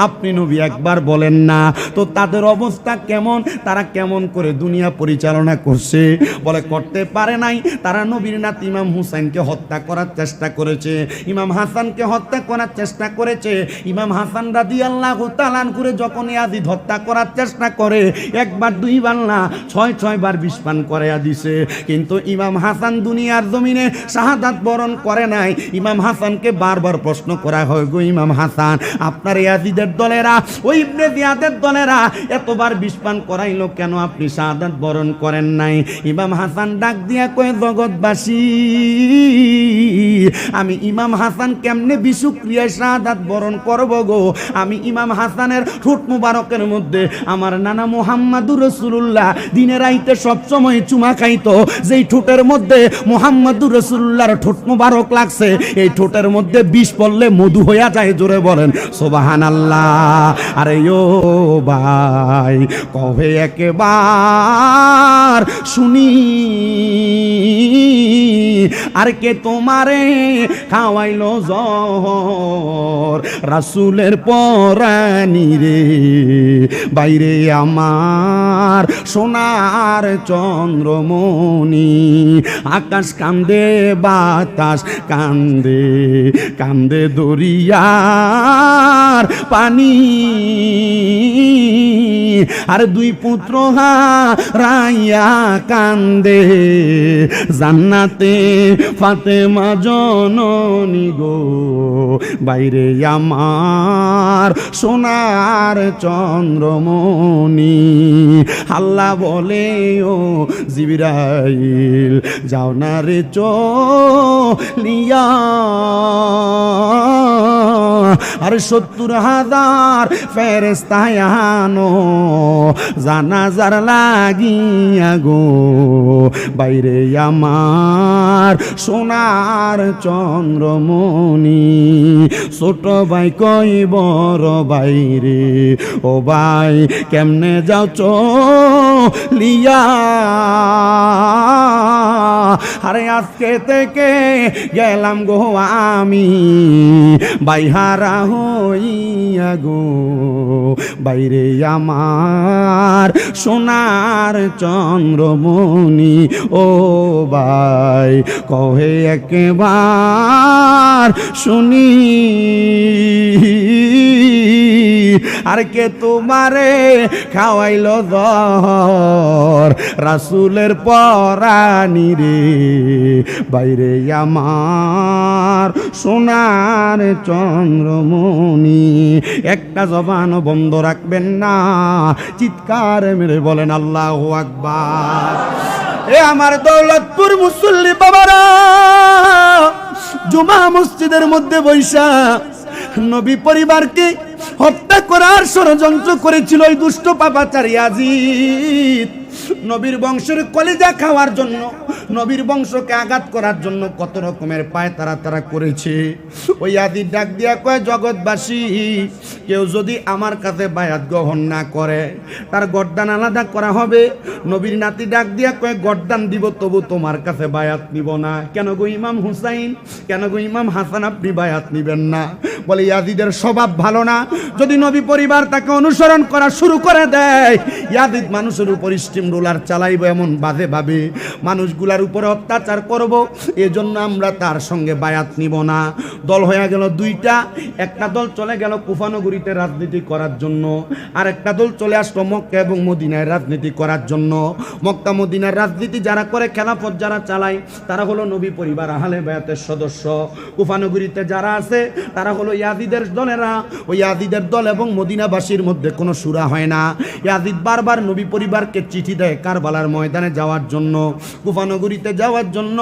আপনি নবী একবার বলেন না তো তাদের অবস্থা কেমন, তারা কেমন করে দুনিয়া পরিচালনা করছে? বলে করতে পারে নাই। তারা নবীর নাতি ইমাম হুসাইনকে হত্যা করার চেষ্টা করেছে, ইমাম হাসানকে হত্যা করার চেষ্টা করেছে। ইমাম হাসান রাদিয়াল্লাহু তাআলা করে যখন ইয়াজিদ হত্যা করার চেষ্টা করে, 1 বার 2 বার না 6 বার বিষ পান করে দিছে। কিন্তু ইমাম হাসান দুনিয়ার জমিনে শাহাদাত বরণ করে নাই। ইমাম হাসানকে বারবার প্রশ্ন করা হয়, গো ইমাম হাসান, আপনার ইয়াজিদের দলেরা, ওই ইবনে জিয়াদের দলেরা এতবার বিষ পান করাইলো, কেন আপনি শাহাদাত বরণ করেন নাই? ইমাম হাসান ডাক দিয়া কয়, জগৎবাসী, আমি ইমাম হাসান কেমনে বিশুক্রিয়ায় শাহাদাত বরণ করব গো? আমি ইমাম হাসানের ঠোঁট মুবারকের মধ্যে আমার নানা মুহাম্মাদুর রাসূলুল্লাহ দিনে রাইতে সব সময় চুমা খাইতো। যেই ঠোঁটের মধ্যে মুহাম্মাদুর রাসূলুল্লাহর ঠোঁট মুবারক লাগছে, এই ঠোঁটের মধ্যে বিষ পড়লে মধু হইয়া যায়। জোরে বলেন সুবহানাল্লাহ। আরে ও ভাই, কবে একবার শুনি আর কে তোমারে খাওয়াইলো জহর, রাসূলের পরানি রে বাইরে আমার সোনার চন্দ্রমণি। আকাশ কান্দে বাতাস কান্দে, কান্দে দরিয়ার পানি। আর 2 পুত্র হারাইয়া কান্দে জান্নাতে ফাতেমা জননী গো, বাইরে আমার সোনার চন্দ্রমণি। আল্লাহ বলে ও জিবরাইল যাও না রে চলিয়া, আর 70,000 ফেরেশতা আনো জানাজার লাগিয়া গো, বাইরে আমার সোনার চন্দ্রমণি। ছোট ভাই কই বড় বাইরে, ও ভাই কেমনে যাও চলিয়া? আরে আজকে থেকে গেলাম গো আমি বাইহারা হইয়া গো, বাইরে আমার সোনার চন্দ্রমণি। ও ভাই কহে একবার শুনি, আর কে তোমারে খাওয়াইল দর রাসূলের পরানি রে বাইরে আমার সোনার চন্দ্রমণি। একটা জবান বন্ধ রাখবেন না, চিৎকার মেরে বলেন আল্লাহু আকবার। এ আমার দৌলতপুর মুসল্লি বাবারা, জুমা মসজিদের মধ্যে বৈশা নবী পরিবারকে হত্যা করার ষড়যন্ত্র করেছিল ওই দুষ্ট পাপাচারী ইয়াজিদ। নবীর বংশের কলিজা খাওয়ার জন্য, নবীর বংশকে আঘাত করার জন্য কত রকমের পায় তারা করেছে। ওই ইয়াজিদ ডাক দিয়া কয়, জগৎবাসী কেউ যদি আমার কাছে বায়াত গ্রহণ না করে তার গর্দান আলাদা করা হবে। নবীর নাতি ডাক দিয়া কয়, গর্দান দিব তবু তোমার কাছে বায়াত নিব না। কেন গো ইমাম হুসাইন, কেন গো ইমাম হাসান আপনি বায়াত নিবেন না? বলে ইয়াজিদের স্বভাব ভালো না। যদি নবী পরিবার তাকে অনুসরণ করা শুরু করে দেয়, ইয়াজিদ মানুষের উপর স্টিম রোলার চালাইব, এমন বাজে ভাবে মানুষগুলার উপরে অত্যাচার করব, এজন্য আমরা তার সঙ্গে বায়াত নিব না। দল হয়ে গেল দুইটা। একটা দল চলে গেল কুফানগরীতে রাজনীতি করার জন্য, আর একটা দল চলে আসলো মক্কা এবং মদিনায় রাজনীতি করার জন্য। মক্কা মদিনার রাজনীতি যারা করে, খেলাফত যারা চালায়, তারা হলো নবী পরিবার আহলে বায়াতের সদস্য। কুফানগরীতে যারা আছে তারা হলো ইয়াজিদের দলেরা। ওই ইয়াজিদের দল এবং মদিনাবাসীর মধ্যে কোনো সুরা হয় না। ইয়াজিদ বারবার নবী পরিবারকে চিঠি দেয় কারবালার ময়দানে যাওয়ার জন্য, কুফানগরীতে যাওয়ার জন্য।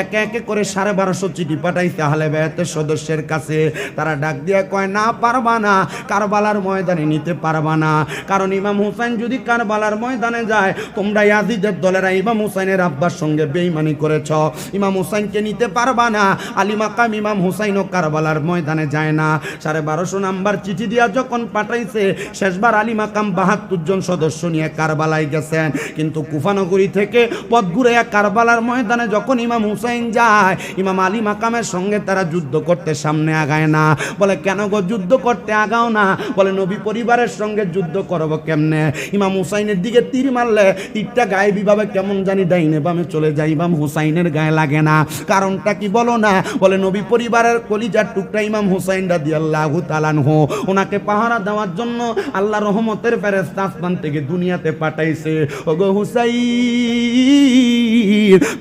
একে একে করে 1250 চিঠি পাঠাইছে আহলে বায়াতের সদস্যের কাছে। তারা ডাক দিয়া কয়, না পারবা না, কারবালার ময়দানে নিতে পারবা না। কারণ ইমাম হুসাইন যদি কারবালার ময়দানে যায়, তোমরা ইয়াজিদের দলেরা ইমাম হুসাইনের আব্বার সঙ্গে বেঈমানি করেছ, ইমাম হুসাইনকে নিতে পারবা না। আলী মাকাম ইমাম হুসাইনও কারবালার ময়দানে যায় না। 1250 নাম্বার চিঠি দিয়া যখন পাঠাইছে, শেষবার আলী মাকাম 72 জন সদস্য নিয়ে কারবালায় গেছেন। কিন্তু কুফানগরী থেকে পথ ঘুরে কারবালার ময়দানে যখন ইমাম হুসাইন যায়, ইমাম আলী মাকামের সঙ্গে তারা যুদ্ধ করতে সামনে আগায় না। বলে, কেন গো যুদ্ধ করতে আগাও না? বলে, নবী পরিবারের সঙ্গে যুদ্ধ করবো কেমনে? ইমাম হুসাইনের দিকে তীর মারলে তীরটা গায়ে বিভাবে কেমন জানি ডাইনে বামে চলে যায়, ইমাম হুসাইনের গায়ে লাগে না। কারণটা কি বলো না? বলে, নবী পরিবারের কলিজার টুকরা ইমাম হুসাইন রাদিয়াল্লাহু তাআলা আনহু, ওনাকে পাহারা দেওয়ার জন্য আল্লাহ রহমতের ফেরেশতা আসমান থেকে দুনিয়াতে পাঠাইছে। ওগো হুসাইন,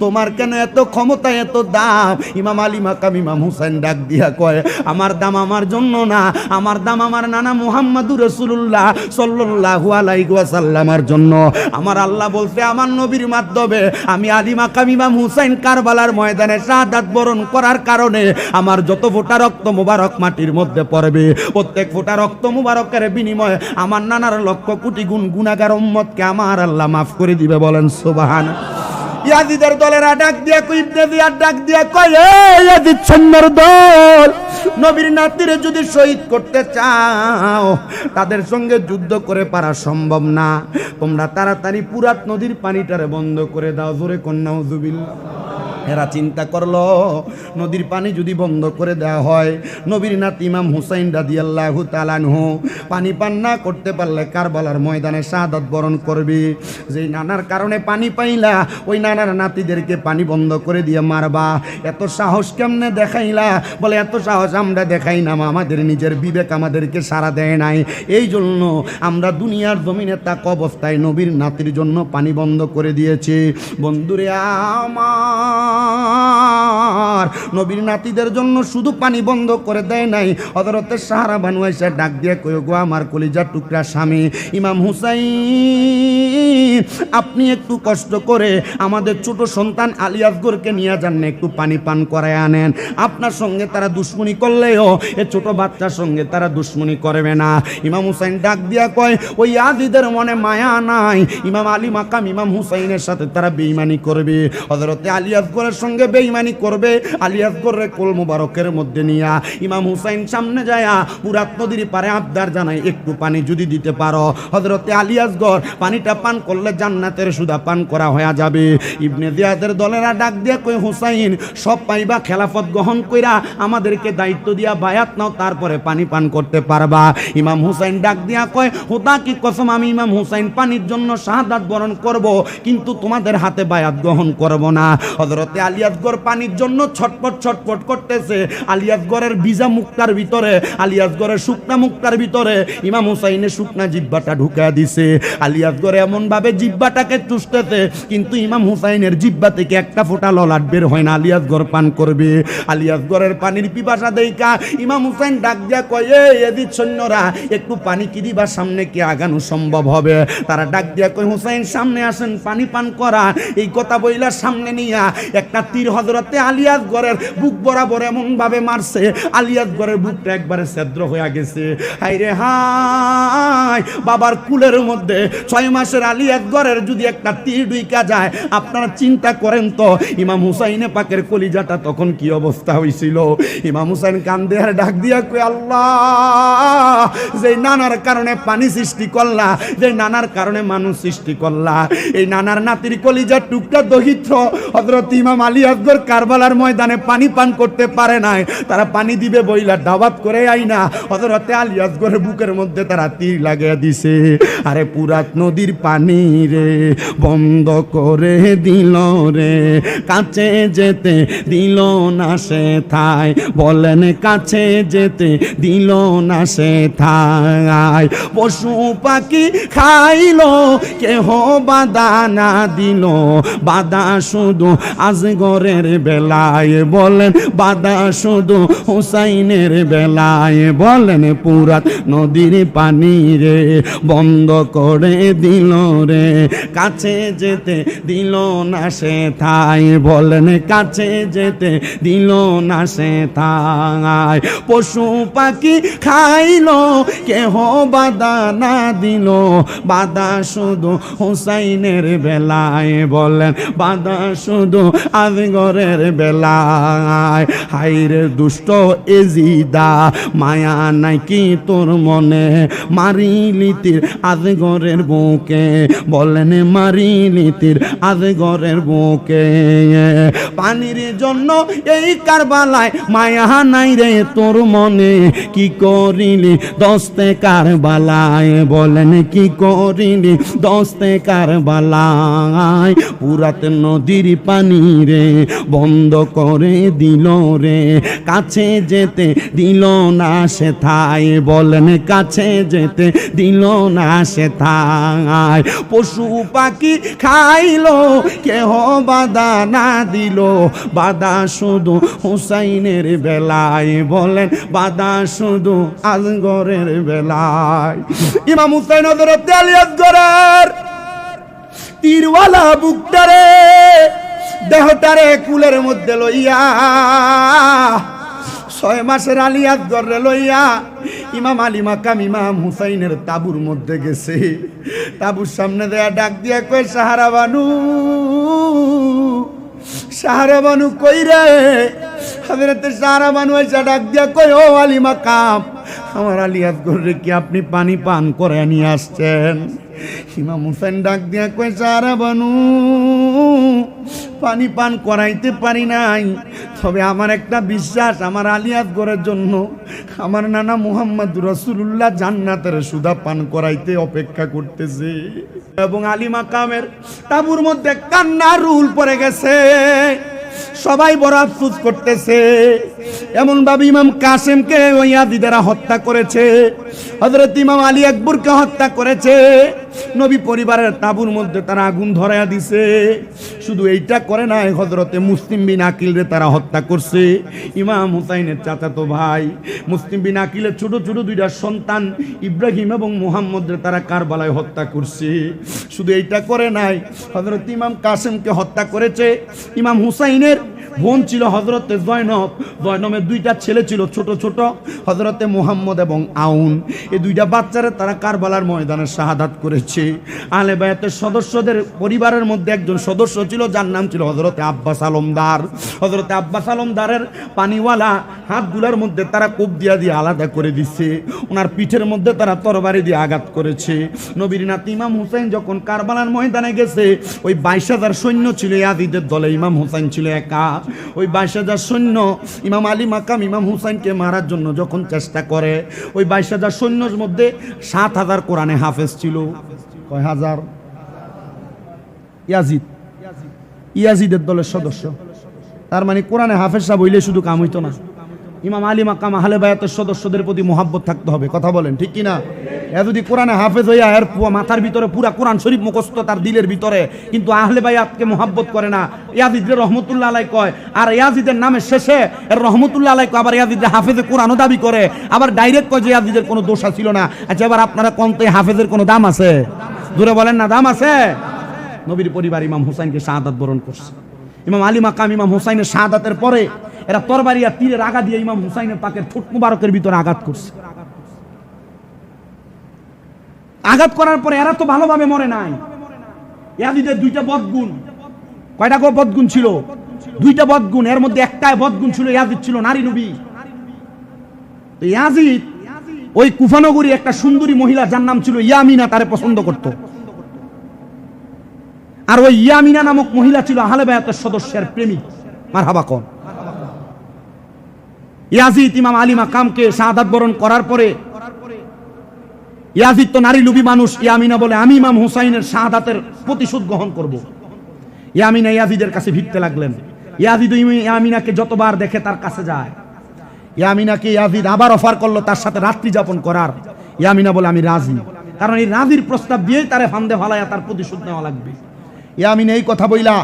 তোমার কেন এত ক্ষমতা, এত দাম? ইমাম আলী মাকাম ইমাম হুসাইন ডাক দিয়া কয়, আমার দাম আমার জন্য না, আমার দাম আমার নানা মুহাম্মাদুর রাসূলুল্লাহ সাল্লাল্লাহু আলাইহি ওয়াসাল্লামের জন্য। আমার আল্লাহ বলতে, আমার নবীর মাধ্যমে আমি আলী মাকাম ইমাম হুসাইন কারবালার ময়দানে শাহাদাত বরণ করার কারণে আমার যত ফোঁটা রক্ত মুবারক মাটির মধ্যে পড়বে, প্রত্যেক ফোঁটা রক্ত মুবারকের বিনিময়ে আমার নানার লক্ষ কোটি গুনাহগার উম্মতকে আমার আল্লাহ মাফ করে দিবে। বলেন সুবহানাল্লাহ। ইয়াজিদের দলেরা ডাক দিয়া কই, ইবনে জিয়াদ ডাক দিয়া কয়, এই ইয়াজিদ সৈন্যর দল, নবীর নাতিরে যদি শহীদ করতে চাও, তাদের সঙ্গে যুদ্ধ করে পারা সম্ভব না। তোমরা তাড়াতাড়ি পুরাত নদীর পানিটারে বন্ধ করে দাও। জোরে কন্যা নাউযুবিল্লাহ। এরা চিন্তা করলো, নদীর পানি যদি বন্ধ করে দেওয়া হয়, নবীর নাতি ইমাম হুসাইন রাদিয়াল্লাহু তাআলা আনহু পানি পান না করতে পারলে কারবালার ময়দানে শাহাদাত বরণ করবে। যেই নানার কারণে পানি পাইলা, ওই নানার নাতিদেরকে পানি বন্ধ করে দিয়ে মারবা। এত সাহস কেমনে দেখাইলা? বলে, এত সাহস আমরা দেখাই না, আমাদের নিজের বিবেক আমাদেরকে সাড়া দেয় নাই। এই জন্য আমরা দুনিয়ার জমিনে তাক অবস্থায় নবীর নাতির জন্য পানি বন্ধ করে দিয়েছি। বন্ধুরে আমার, নবীর নাতিদের জন্য শুধু পানি বন্ধ করে দেয় নাই, হযরতে সাহারা বানু আয়েশা ডাক দিয়ে কয়, গো আমার কলিজার টুকরা স্বামী ইমাম হুসাইন, আপনি একটু কষ্ট করে আমাদের ছোট সন্তান আলী আসগরকে নিয়ে যান না, একটু পানি পান করায় আনেন। আপনার সঙ্গে তারা দুশ্মনী করলেও এ ছোট বাচ্চার সঙ্গে তারা দুশ্মনী করবে না। ইমাম হুসাইন ডাক দিয়া কয়, ওই ইয়াজিদের মনে মায়া নাই, ইমাম আলী মাকাম ইমাম হুসাইনের সাথে তারা বেঈমানি করবে, হযরতে আলী আসগরের সঙ্গে বেঈমানি করবে। আলী আসগরের কোল মুবারকের মধ্যে নিয়া ইমাম হুসাইন সামনে যায়া পুরাত নদীর পারে আবদার জানাই, একটু পানি যদি দিতে পারো। হযরতে আলী আসগর পানিটা পান করলে জান্নাতের সুধা পান করা হয়ে যাবে। ইবনে জিয়াদের দলেরা ডাক দিয়া কই, হুসাইন সব পাইবা, খেলাফত গ্রহণ কইরা আমাদেরকে দায়িত্ব দিয়া বায়াত নাও, তারপরে পানি পান করতে পারবা। ইমাম হুসাইন ডাক দিয়া কয়, খোদা কি কসম, আমি ইমাম হুসাইন পানির জন্য শাহাদাত বরণ করব, কিন্তু তোমাদের হাতে বায়াত গ্রহণ করব না। হযরতে আলী আসগর পানির জন্য ছটফট ছটফট করতেছে। আলিয়াসগড়ের ভিজা মুক্তার ভিতরে, আলিয়াসগড়ের শুকনা মুক্তার ভিতরে ইমাম হুসাইনের শুকনা জিহ্বাটা ঢুকা দিছে। আলিয়াসগড়ে এমন ভাবে জিহ্বাটাকে চুষতেছে, কিন্তু ইমাম হুসাইনের জিহ্বা থেকে একটা ফোঁটা ললাট বের হয় না। আলিয়াসগড় পান করবে। আলিয়াসগড়ের পানির পিপাসা দেইকা ইমাম হুসাইন ডাক দিয়া কয়, এদিক সৈন্যরা একটু পানি কি দিবার, সামনে কি আগানো সম্ভব হবে? তারা ডাক দিয়া কয়, হুসাইন সামনে আসেন, পানি পান করা। এই কথা বইলা সামনে নিয়া একটা তীর হযরতে আলিয়াসগড়ের বুক বরাবর এমন ভাবে মারছে, আলিয়াসগড়ের বুকটা একবারে ছিদ্র হয়ে গেছে। হাই রে হাই, বাবার কুলের মধ্যে 6 মাসের আলিয়াসগড়ের যদি একটা তীর ঢুইকা যায়, আপনারা চিন্তা করেন তো ইমাম হুসাইনে পাকের কলিজাটা তখন কি অবস্থা হইছিল। ইমাম হুসাইন কান্দে আর ডাক দিয়া কই, আল্লাহ, যে নানার কারণে পানি সৃষ্টি করলা, যে নানার কারণে মানুষ সৃষ্টি করলা, এই নানার নাতির কলিজার টুকরা দহিত্র হযরত ইমাম আলিয়াসগড় কারবালার ময়দানে পানি পান করতে পারে নাই। তারা পানি দিবে বইলা দাওয়াত করে আইনা হযরতে আলিয়াসগড়ের বুকের মধ্যে তারা তীর লাগিয়ে দিছে। আরে পুরাত নদীর পানি রে বন্ধ করে দিল রে, কাছে যেতে দিল না সে থাই, বলেন কাছে যেতে দিল না সে থাই। পশু পাখি খাইলো কেহ বাধা না দিল, বাধা শুধু আজগরের বেলায়, বলেন বাধা শুধু হুসাইনের বেলায়, বলেন পুরাত নদীর পানি রে বন্ধ করে দিল রে, কাছে যেতে দিল না সে থাই, বলেন কাছে যেতে দিল না সে থাই। পশু পাখি খাইলো কেহ বাধা না দিল, বাধা শুধু হুসাইনের বেলায়, বলেন বাধা শুধু আজগরের বেলায়। হাইরে দুষ্ট এজিদা, মায়া নাকি তোর মনে, মারিলি তীর আজগরের বুকে, বলেন মারিলি তীর আজগরের বুকে। পানির জন্য এই কারবালায় মায়া নাই রে তোর মনে, কি করিলি দস্তে কারবালায়, বলেন কি করিলি দস্তে কারবালায়। পুরাত নদীর পানি রে বন্ধ করে দিল রে, কাছে যেতে দিল না সে থাই, বলেন কাছে যেতে দিল না সে থাই। পশু পাখি খাইলো কেহ বাধা না দিল, বাধা শুধু হুসাইনের বেলায়, বলেন বাধা শুধু আজগরের বেলায়। ইমাম হুসাইন হযরত আলিয়াসগড়ের তীরওয়ালা বুকটারে দেহটারে কুলের মধ্যে লইয়া 6 মাসের আলিয়াসগড়ে লইয়া ইমাম আলী মাকাম ইমাম হুসাইনের তাবুর মধ্যে গেছে। তাবুর সামনে দেয়া ডাক দিয়া কয়, সাহারা বানু, সাহারা বানু কই রে? হযরত সাহারা বানু এসে ডাক দিয়া কয়, ও আলী মাকাম, আমার আলিয়াসগড়ে কি আপনি পানি পান করে নিয়ে আসছেন? ইমাম হুসাইন ডাক দিয়া কয়, সাহারা বানু, পানি পান করাইতে পারি নাই, তবে আমার একটা বিশ্বাস, আমার আলিয়াসগড়ের জন্য আমার নানা মুহাম্মদুর রাসূলুল্লাহ জান্নাতের সুধা পান করাইতে অপেক্ষা করতেছে। এবং আলী মাকামের তাবুর মধ্যে কান্নার রুল পড়ে গেছে, সবাই বড় আফসোস করতেছে। এমন ভাবে ইমাম কাসেমকে ওই ইয়াজিদেরা হত্যা করেছে, হযরত ইমাম আলী আকবরকে হত্যা করেছে, নবী পরিবারের তাবুর মধ্যে তারা আগুন ধরায়া দিছে। শুধু এইটা করে নাই, হযরতে মুসলিম বিন আকিলরে তারা হত্যা করছে। ইমাম হুসাইনের চাচাতো ভাই মুসলিম বিন আকিলের ছোট ছোট 2টা সন্তান ইব্রাহিম এবং মুহাম্মদরে তারা কারবালায় হত্যা করছে। শুধু এইটা করে নাই, হযরত ইমাম কাসেমকে হত্যা করেছে। ইমাম হুসাইনের বোন ছিল হযরতে জয়নব, জয়নবের 2টা ছেলে ছিল ছোট ছোট, হযরতে মুহাম্মদ এবং আউন। এই 2টা বাচ্চারা তারা কারবালার ময়দানে শাহাদাত করেছে। আহলে বায়াতের সদস্যদের পরিবারের মধ্যে একজন সদস্য ছিল যার নাম ছিল হযরতে আব্বাস আলমদার। হযরতে আব্বাস আলমদারের পানিওয়ালা হাতগুলোর মধ্যে তারা কোপ দিয়া দিয়ে আলাদা করে দিচ্ছে, ওনার পিঠের মধ্যে তারা তরবারি দিয়ে আঘাত করেছে। নবীর নাতি ইমাম হুসাইন যখন কারবালার ময়দানে গেছে, ওই 22,000 সৈন্য ছিল ইয়াজিদের দলে, ইমাম হুসাইন ছিল একা। ওই 22,000 সৈন্য ইমাম আলী মাকাম ইমাম হুসাইনকে মারার জন্য যখন চেষ্টা করে, ওই 22,000 সৈন্যর মধ্যে 7,000 কোরআনে হাফেজ ছিল। কয় হাজার? ইয়াজিদের দলের সদস্য তার মানে কোরআনে হাফেজ সাহেব হইলে শুধু কাম হইতো না, ইমাম আলী মাকাম আহলে বায়াতের সদস্যদের প্রতি মোহাব্বত থাকতে হবে। কথা বলেন ঠিক কিনা? এ যদি কোরআনে হাফেজ হইয়া এর মাথার ভিতরে পুরা কোরআন শরীফ মুখস্থ তার দিলের ভিতরে, কিন্তু আহলে বায়াতকে মোহাব্বত করে না, ইয়াজিদের রহমতুল্লাহ আলাই কয়, আর ইয়াজিদের নামের শেষে এর রহমতুল্লাহ আলাই কয়, আবার ইয়াজিদের হাফেজে কোরআনও দাবি করে, আবার ডাইরেক্ট কয় যে ইয়াজিদের কোনো দোষ ছিল না। আচ্ছা এবার আপনারা কোন তো হাফেজের কোনো দাম আছে? দূরে বলেন না, দাম আছে? নবীর পরিবার ইমাম হুসাইনকে শাহাদাত বরণ করছে। ইমাম আলী মাকাম ইমাম হুসাইনের শাহাদাতের পরে এরা তরবারি আর তীরের আঘাত দিয়ে ইমাম হুসাইনের পাকের ঠোঁট মুবারকের ভিতরে আঘাত করছে। আঘাত করার পরে এরা তো ভালোভাবে মরে নাই। ইয়াজিদের দুইটা বদগুণ, কয়টা বদগুণ ছিল? দুইটা বদগুণ, এর মধ্যে একটাই বদগুণ ছিল, ইয়াজিদ ছিল নারী নবী। তো ইয়াজিদ ওই কুফানগরী একটা সুন্দরী মহিলা যার নাম ছিল ইয়ামিনা, তারে পছন্দ করত। আর ওই ইয়ামিনা নামক মহিলা ছিল আহলে বায়াতের সদস্যের প্রেমিক। মারহাবা কোন? ইয়াজিদ ইমাম আলী মাকামকে শাহাদাত বরণ করার পরে ইয়াজিদ তো নারী লোভী মানুষ, ইয়ামিনা বলে আমি ইমাম হুসাইনের শাহাদাতের প্রতিশোধ গ্রহণ করব। ইয়ামিনা ইয়াজিদের কাছে ভিড়তে লাগলেন। ইয়াজিদ ইয়ামিনাকে যতবার দেখে তার কাছে যায়। ইয়ামিনাকে ইয়াজিদ আবার অফার করলো তার সাথে রাত্রি যাপন করার। ইয়ামিনা বলে আমি রাজি, কারণ এই রাজির প্রস্তাব দিয়েই তারে ফান্দে ফালাইয়া তার প্রতিশোধ নেওয়া লাগবে। ইয়ামিনা এই কথা বইলা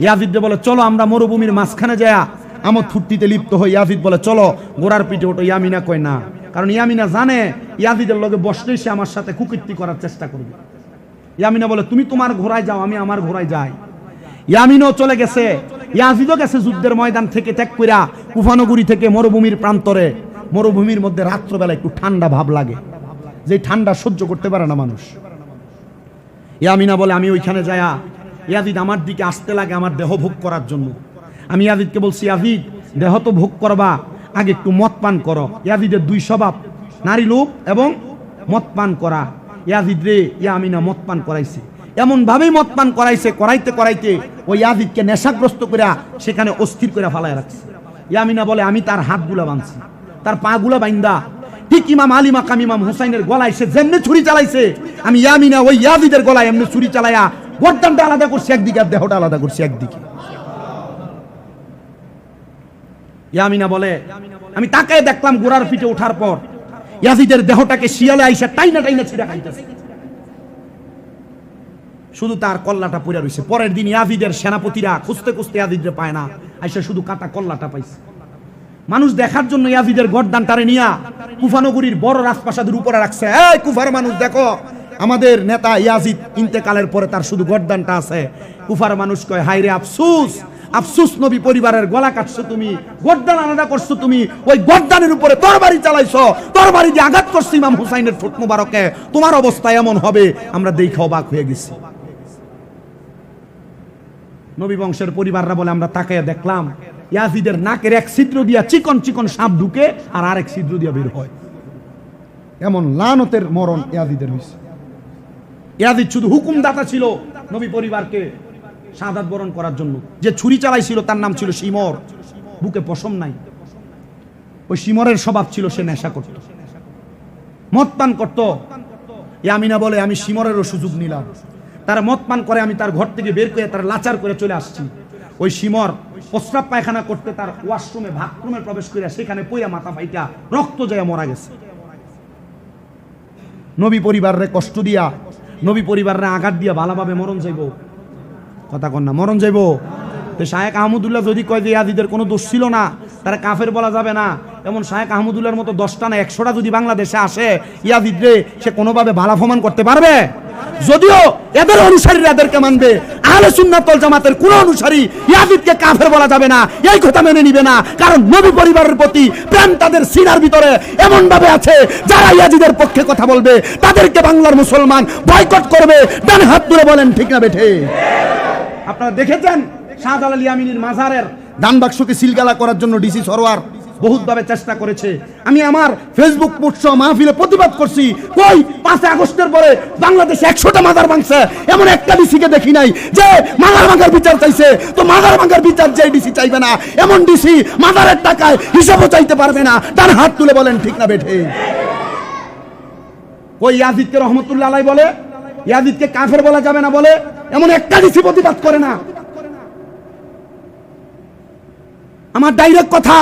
ইয়াজিদ বলে চলো আমরা মরুভূমির মাঝখানে যায়া আমোদ ফুর্তিতে লিপ্ত হই। ইয়াজিদ বলে চলো ঘোড়ার পিঠে ওঠো। ইয়ামিনা কয় না, কারণ ইয়ামিনা জানে ইয়াজিদের লগে বসলেই সে আমার সাথে কুকীর্তি করার চেষ্টা করবে। ইয়ামিনা বলে তুমি তোমার ঘোড়ায় যাও, আমি আমার ঘোড়ায় যাই। ইয়ামিনও চলে গেছে, ইয়াজিদও গেছে যুদ্ধের ময়দান থেকে ত্যাগ কইরা কুফানগরী থেকে মরুভূমির প্রান্তরে। মরুভূমির মধ্যে রাত্রবেলা একটু ঠান্ডা ভাব লাগে, যে ঠান্ডা সহ্য করতে পারে না মানুষ। ইয়ামিনা বলে আমি ওইখানে যায়া, ইয়াজিদ আমার দিকে আসতে লাগে আমার দেহ ভোগ করার জন্য। আমি ইয়াজিদকে বলছি ইয়াজিদ দেহ তো ভোগ করবা, আগে একটু মদ পান করো। ইয়াজিদের দুই স্বভাব, নারী লোভ এবং মদ পান করা। ইয়াজিদ রে ইয়ামিনা মদ পান করাইছে, এমন ভাবেই মদ পান করাইছে, করাইতে করাইতে ওই ইয়াজিদকে নেশাগ্রস্ত করে সেখানে অস্থির করে ফালায় রাখছে। ইয়ামিনা বলে আমি তার হাতগুলা বাঁধছি, তার পা গুলা বাইন্দা ঠিক ইমাম আলী মাকাম ইমাম হুসাইনের গলায় সে যেমনি ছুরি চালাইছে, আমি ইয়ামিনা ওই ইয়াজিদের গলায় এমনি ছুরি চালাইয়া গর্দানটা আলাদা করছি একদিকে আর দেহটা আলাদা করছি একদিকে। ইয়ামিনা বলে আমি তাকায় দেখলাম ঘোড়ার পিঠে ওঠার পর ইয়াজিদের দেহটাকে শিয়ালে আইসা টাইনা টাইনা ছিঁড়া খাইতেছে, শুধু তার কল্লাটা পড়ে রইছে। পরের দিন ইয়াজিদের সেনাপতিরা খুঁজতে খুঁজতে ইয়াজিদরে পায় না, আইসা শুধু কাটা কল্লাটা পাইছে। মানুষ দেখার জন্য ইয়াজিদের গর্দানটারে নিয়া কুফানগরীর বড় রাজপ্রাসাদের উপরে রাখছে। এই কুফার মানুষ দেখো, আমাদের নেতা ইয়াজিদ ইন্তেকালের পরে তার শুধু গর্দানটা আছে। কুফার মানুষ কয় হায় রে আফসোস, আফসোস নবী পরিবারের গলা কাটছো তুমি, গর্দান আলাদা করছো তুমি, ওই গর্দানের উপরে তরবারি চালাইছো, তরবারি দিয়ে আঘাত করছো ইমাম হুসাইনের ঠোঁট মোবারকে, তোমার অবস্থা এমন হবে আমরা দেখে অবাক হয়ে গেছি। নবী বংশের পরিবাররা বলে আমরা তাকাইয়া দেখলাম ইয়াজিদের নাকের এক ছিদ্র দিয়া চিকন চিকন সাপ ঢুকে আর আরেক ছিদ্র দিয়া বের হয়। এমন লানতের মরণ ইয়াজিদের হইছে। ইয়াজিদ শুধু হুকুমদাতা ছিল নবী পরিবারকে শাহাদাত বরণ করার জন্য। যে ছুরি চালাইছিল তার নাম ছিল শিমর, বুকে পশম নাই। ওই শিমরের স্বভাব ছিল সে নেশা করত, মদ পান করত। ইয়ামিনা বলে আমি শিমরেরও সুযোগ নিলাম, তার মদ পান করে আমি তার ঘর থেকে বের করে তার লাচার করে চলে আসছি। ওই শিমর প্রস্রাব পায়খানা করতে তার ওয়াশরুমে বাথরুমে প্রবেশ করে সেখানে পইরা মাথা ফাইটা রক্ত যায় মারা গেছে। নবী পরিবাররে কষ্ট দিয়া, নবী পরিবাররে আঘাত দিয়া ভালোভাবে মরণ যাইব, কথা কন না, মরণ যাইব। তো শায়েখ আহমদুল্লাহ যদি কয় যে ইয়াজিদের কোনো দোষ ছিল না, তারা কাফের বলা যাবে না। এমন শায়েখ আহমদুল্লাহর মতো 10টা না 100টা যদি বাংলাদেশে আসে ইয়াজিদ রে, সে কোনোভাবে ভালা প্রমাণ করতে পারবে? যদিও এদের অনুসারীরা এদেরকে মানবে, আহলে সুন্নাত ওয়াল জামাতের কোন অনুসারী ইয়াজিদকে কাফের বলা যাবে না, এই কথা মেনে নিবে না। কারণ নবী পরিবারের প্রতি প্রেম তাদের সিনার ভিতরে এমন ভাবে আছে, যারা ইয়াজিদের পক্ষে কথা বলবে তাদেরকে বাংলার মুসলমান বয়কট করবে। ডান হাত তুলে বলেন ঠিক না বেঠে? আপনারা দেখেছেন শাহজালাল ইয়ামিনীর মাজারের দান বাক্সকে সিলগালা করার জন্য ডিসি সরওয়ার বহুতভাবে চেষ্টা করেছে। আমি আমার ফেসবুক পোস্ট মাহফিলে প্রতিবাদ করছি, কই 5 আগস্টের পরে বাংলাদেশে 100টা মাজার ভাঙছে, এমন একটা ডিসিকে দেখি নাই যে মাজার ভাঙার বিচার চাইছে। তো মাজার ভাঙার বিচার যে ডিসি চাইবে না, এমন ডিসি মাজারের টাকায় হিসাবও চাইতে পারবে না। তার হাত তুলে বলেন ঠিক না বেঠে? কই ইয়াজিদকে রহমতুল্লাহ আলাইহি বলে, ইয়াজিদকে কাফের বলা যাবে না বলে, এমন একটা ডিসি প্রতিবাদ করে না। আমার ডাইরেক্ট কথা,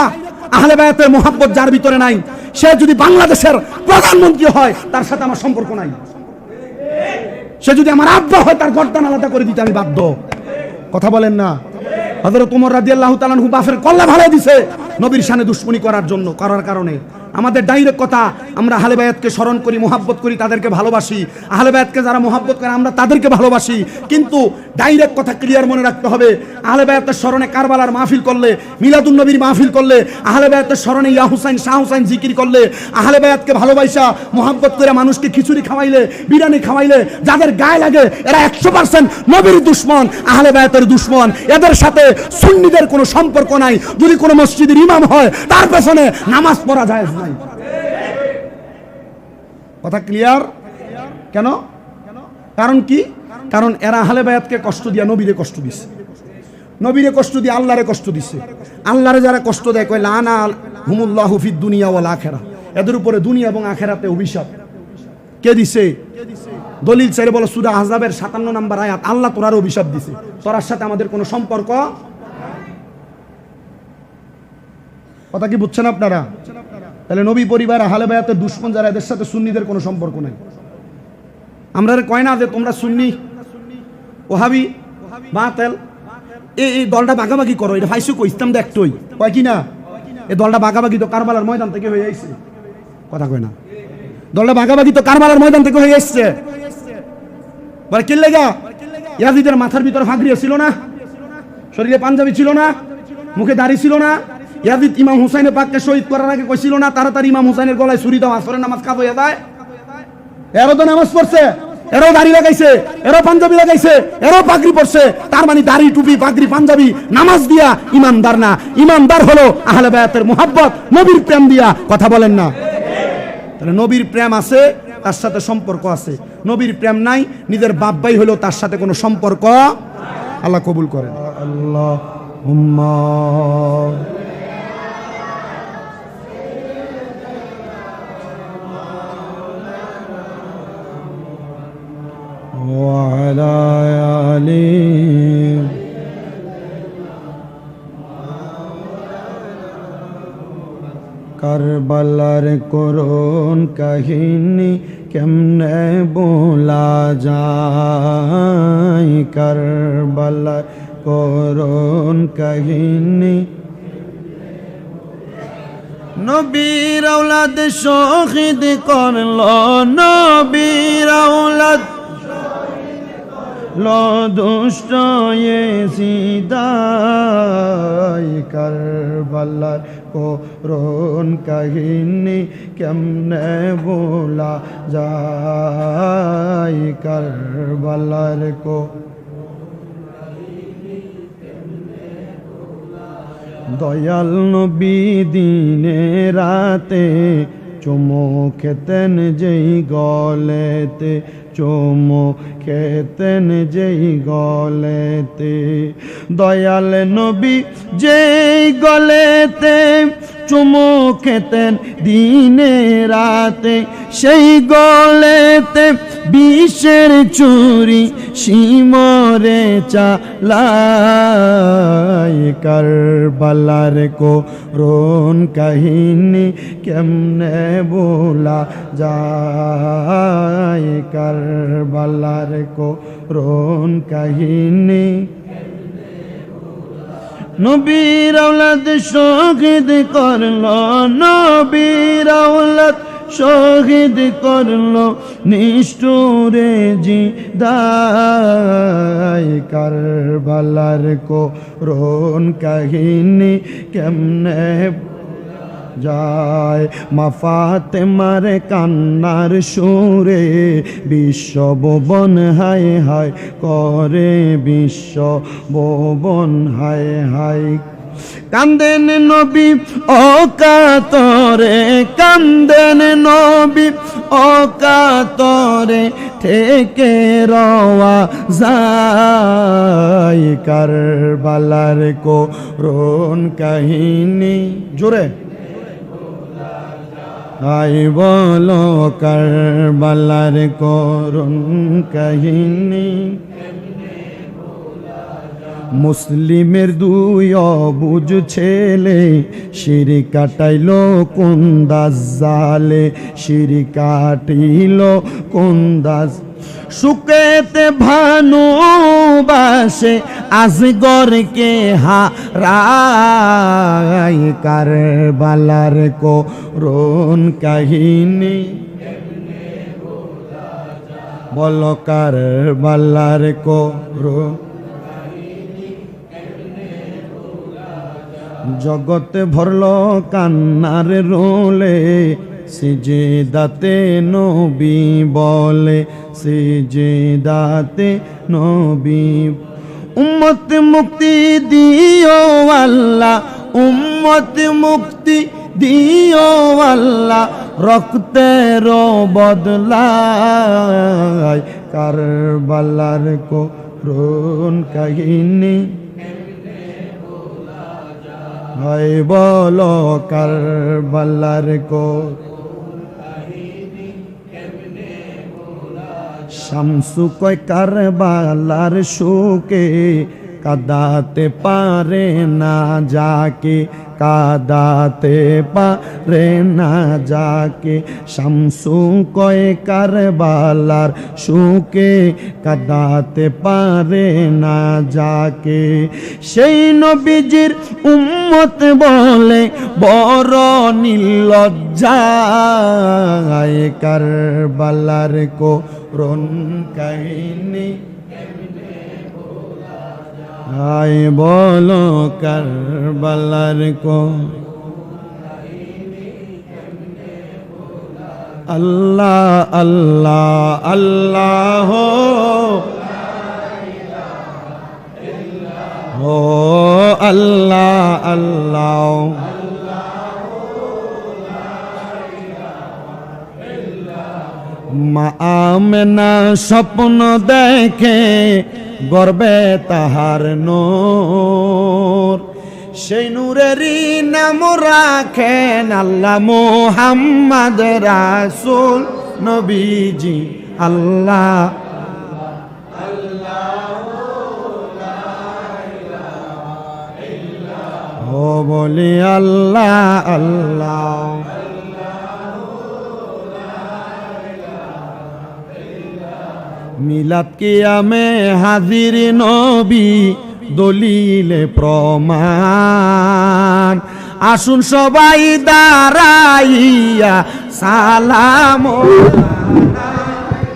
আহলে বায়াতের মোহাব্বত যার ভিতরে নাই, সে যদি বাংলাদেশের প্রধানমন্ত্রী হয় তার সাথে আমার সম্পর্ক নাই। সে যদি আমার আব্বা হয় তার গর্দান আলাদা করে দিতে আমি বাধ্য। কথা বলেন না? হযরত ওমর রাদিয়াল্লাহু তাআলা আনহু বাফের কল্লা ভাড়া দিছে নবীর শানে দুশমনি করার কারণে। আমাদের ডাইরেক্ট কথা, আমরা আহলে বায়াতকে স্মরণ করি, মোহাব্বত করি, তাদেরকে ভালোবাসি। আহলে বায়াতকে যারা মোহাব্বত করে আমরা তাদেরকে ভালোবাসি, কিন্তু ডাইরেক্ট কথা ক্লিয়ার মনে রাখতে হবে। আহলে বায়াতের স্মরণে কারবালার মাহফিল করলে, মিলাদুন নবীর মাহফিল করলে, আহলে বায়াতের স্মরণে ইয়া হুসাইন শাহ হুসাইন জিকির করলে, আহলে বায়াতকে ভালোবাসা মোহাব্বত করে মানুষকে খিচুড়ি খাওয়াইলে, বিরিয়ানি খাওয়াইলে যাদের গায়ে লাগে এরা 100% নবীর দুশমন, আহলে বায়াতের দুশমন। এদের সাথে সুন্নিদের কোনো সম্পর্ক নাই। যদি কোনো মসজিদের ইমাম হয় তার পেছনে নামাজ পড়া যায় না। কথা ক্লিয়ার? কেন? কারণ কি? কারণ এরা আহলে বায়াতকে কষ্ট দিয়া নবীরে কষ্ট দিছে, নবীরে কষ্ট দিয়ে আল্লাহরে কষ্ট দিছে। আল্লাহরে যারা কষ্ট দেয় কয় লানা হুমুল্লাহু ফিদ দুনিয়া ওয়াল আখিরা, এদের উপরে দুনিয়া এবং আখিরাতে অভিশাপ। কে দিছে? দলিল চাইলে বলো সূরা আহজাবের 57 নম্বর আয়াত, আল্লাহ তোরার অভিশাপ দিছে, তোরার সাথে আমাদের কোনো সম্পর্ক। কথা কি বুঝছেন আপনারা? তাহলে নবী পরিবার আহলে বায়াতের দুশমন যারা, এদের সাথে সুন্নিদের কোনো সম্পর্ক নাই। আমরা কয় না যে তোমরা সুন্নি ওহাবি বাতিল এই দলটা ভাগাভাগি করো, এটা ফাইসু কই ইসলাম দেখতই কয় কি না? এই দলটা ভাগাভাগি তো কারবালার ময়দান থেকে হয়ে আইছে। কথা কয় না? দলটা ভাগাভাগি তো কারবালার ময়দান থেকে হয়ে আসছে। বলে কি লাগা? ইয়াজিদের মাথার ভিতরে ফাগড়িয়া ছিল না, শরীরে পাঞ্জাবি ছিল না, মুখে দাড়ি ছিল না। ইয়াজিদ ইমাম হুসাইনের পাককে শহীদ করার আগে কইছিল না তাড়াতাড়ি ইমাম হুসাইনের গলায় ছুরি দাও, আসরের নামাজ কাজ হয়ে যায়। এরও তো নামাজ পড়ছে, এরও দাড়ি লাগাইছে, এরও পাঞ্জাবি লাগাইছে, এরও পাগড়ি পড়ছে। তার মানে দাড়ি টুপি পাগড়ি পাঞ্জাবি নামাজ দিয়া ইমানদার না। ইমানদার হলো আহলে বায়াতের মুহাব্বত, নবীর প্রেম দিয়া। কথা বলেন না? তাহলে নবীর প্রেম আছে, তার সাথে সম্পর্ক আছে। নবীর প্রেম নাই, নিজের বাপ ভাই হলো তার সাথে কোনো সম্পর্ক। আল্লাহ কবুল করেন। আল্লাহুম্মা وعلى آله কারবালার করুণ কাহিনী কেমনে বলা যায়, কারবালার করুণ কাহিনী। নবীর আওলাদ শহীদ করলো, নবীর আওলাদ দুষ্ট সিদাই, কারবালার করুণ কাহিনী কেমনে বলা যায়, কারবালার দয়াল নবী দিনে রাতে চুমো খেতেন যেই গলেতে, চুমো খেতেন যেই গলেতে। দয়াল নবী যেই গলেতে চুমো খেতেন দিনে রাতে, সেই গলেতে বিষের চুরি শিমরে চালাই, কারবালার করুণ কাহিনী কেমনে বলা যায়, কারবালার করুণ কাহিনী। নবীর আওলাদ শহীদ করলো, নবীর আওলাদ শহীদ করলো নিষ্ঠুরে জিদাই, কারবালার করুণ কাহিনী কেমনে যায়। মা ফাতেমার কান্নার সুরে বিশ্ব ভুবন হায় হায় করে, বিশ্ব ভুবন হায় হায়। কান্দেন নবী অকাতরে, কান্দেন নবী অকাতরে, থেকে রওয়া যায়, কারবালার করুণ কাহিনী। জোরে আই বলো, কারবালার করুণ কাহিনী। মুসলিমের দুই অবুঝ ছেলে শির কাটাইল কোন দাজ্জালে, শির কাটিল কোন দাজ সুকেতে ভানুবাসে আজগরকে হারাই, কারবালার করুণ কাহিনী বল, কারবালার করুণ জগতে ভরল কান্নার রোলে, সিজদাতে নবী বলে, সিজদাতে নবী উম্মত মুক্তি দিও আল্লাহ, উম্মত মুক্তি দিও আল্লাহ, রক্তের বদলায় কারবালার করুণ কাহিনী ভাই বলো, কারবালার শামসু কয় কারবালার শোকে কাদাতে পারে না যাকে, কাদাতে পারে না যাকে, শামসু কয় কারবালার শোকে কাদাতে পারে না যাকে, সেই নবীজির উম্মত বলে বড় নির্লজ্জায় কারবালার করুণ কাহিনী আয় বলো, কারবালার আল্লাহ আল্লাহ আল্লাহ ও আল্লাহ আল্লাহ মা আমেনা স্বপ্ন দেখে গর্বে তাহার নূর, সেই নূরেরই নাম রাখেন আল্লাহ মুহাম্মদ রাসূল নবীজি আল্লাহ ও বলি আল্লাহ আল্লাহ মিলাদ কিয়ামে হাজির নবী দলিলে প্রমাণ, আসুন সবাই দাঁড়াইয়া সালাম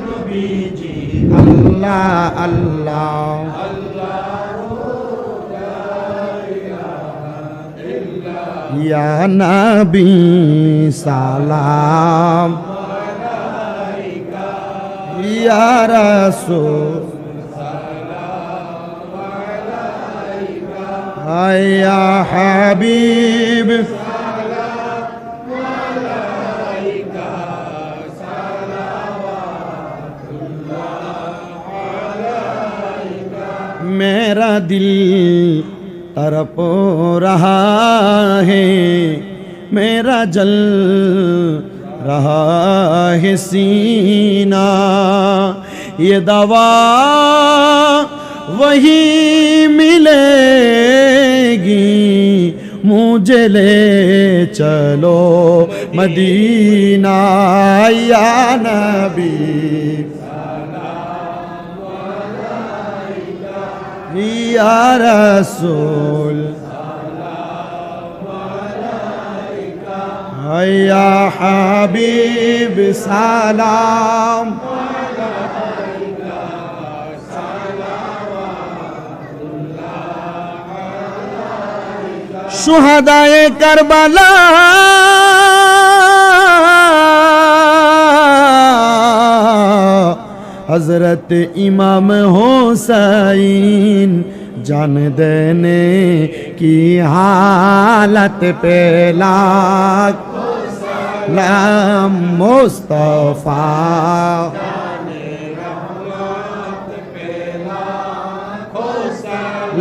নবীজি আল্লাহ আল্লাহ ইয়া নবী সালাম ইয়া রাসূল ইয়া হাবিব मेरा दिल तड़प रहा है, मेरा जल रहा है सीना, ये दवा वही मिलेगी, मुझे ले चलो मदीना या नबी या रसूल या हबीब सलाम शुहदाए करबला हजरत इमाम हुसैन जान देने की हालत पे लाख सलाम मुस्तफा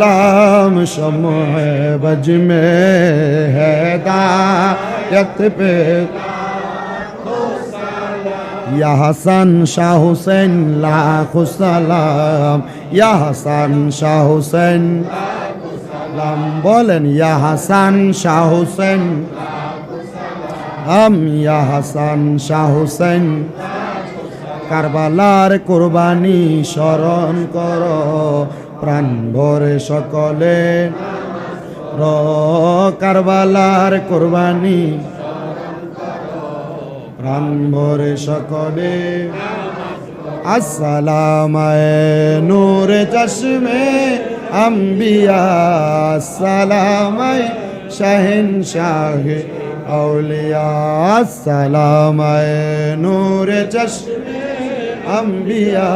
लाम शम्ह बज में हैदायत पे ইয়া হাসান শাহ হুসেন লাখ সালাম, ইয়া হাসান শাহ হুসেন সালাম, বলেন ইয়া হাসান শাহ হুসেন, ইয়া হাসান শাহ হুসেন। কারবালার কুরবানি স্মরণ করো, প্রাণ ভরে সকলে কারবালার কুরবানি প্রাণ ভরে সকলে। আসসালামায়ে নূরে চশমে আম্বিয়া, আসসালামায়ে শাহেনশাহে আউলিয়া, আসসালামায়ে নূরে চশমে আম্বিয়া,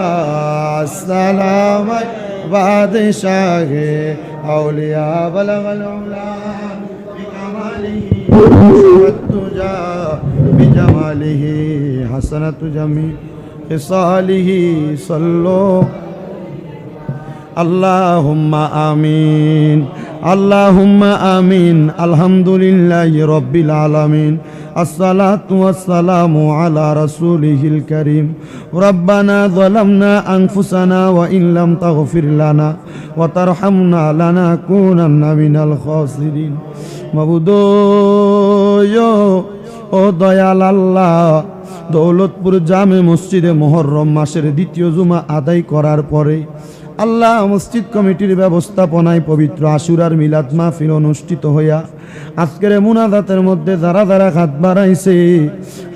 আসসালামায়ে বাদশাহে আউলিয়া। বলগল উলা বিকামালিহি তুজা বিজামালিহি হাসানাতু জামি খিসালিহি সাল্লু আল্লাহুম্মা আমিন, আল্লাহুম্মা আমিন। আলহামদুলিল্লাহি রাব্বিল আলামিন, আসসালাতু ওয়াসসালামু আলা রাসূলিহিল কারীম। রব্বানা যালামনা আনফুসানা ওয়া ইন লাম তাগফির লানা ওয়া তারহামনা লানাকুনান্না মিনাল খাসিরিন। মাবুদ ও দয়াল আল্লাহ, দৌলতপুর জামে মসজিদে মুহররম মাসের দ্বিতীয় জুমা আদায় করার পরে আল্লাহ মসজিদ কমিটির ব্যবস্থাপনায় পবিত্র আশুরার মিলাদ মাহফিল অনুষ্ঠিত হইয়া আজকের মুনাজাতের মধ্যে যারা যারা হাত বাড়াইছে,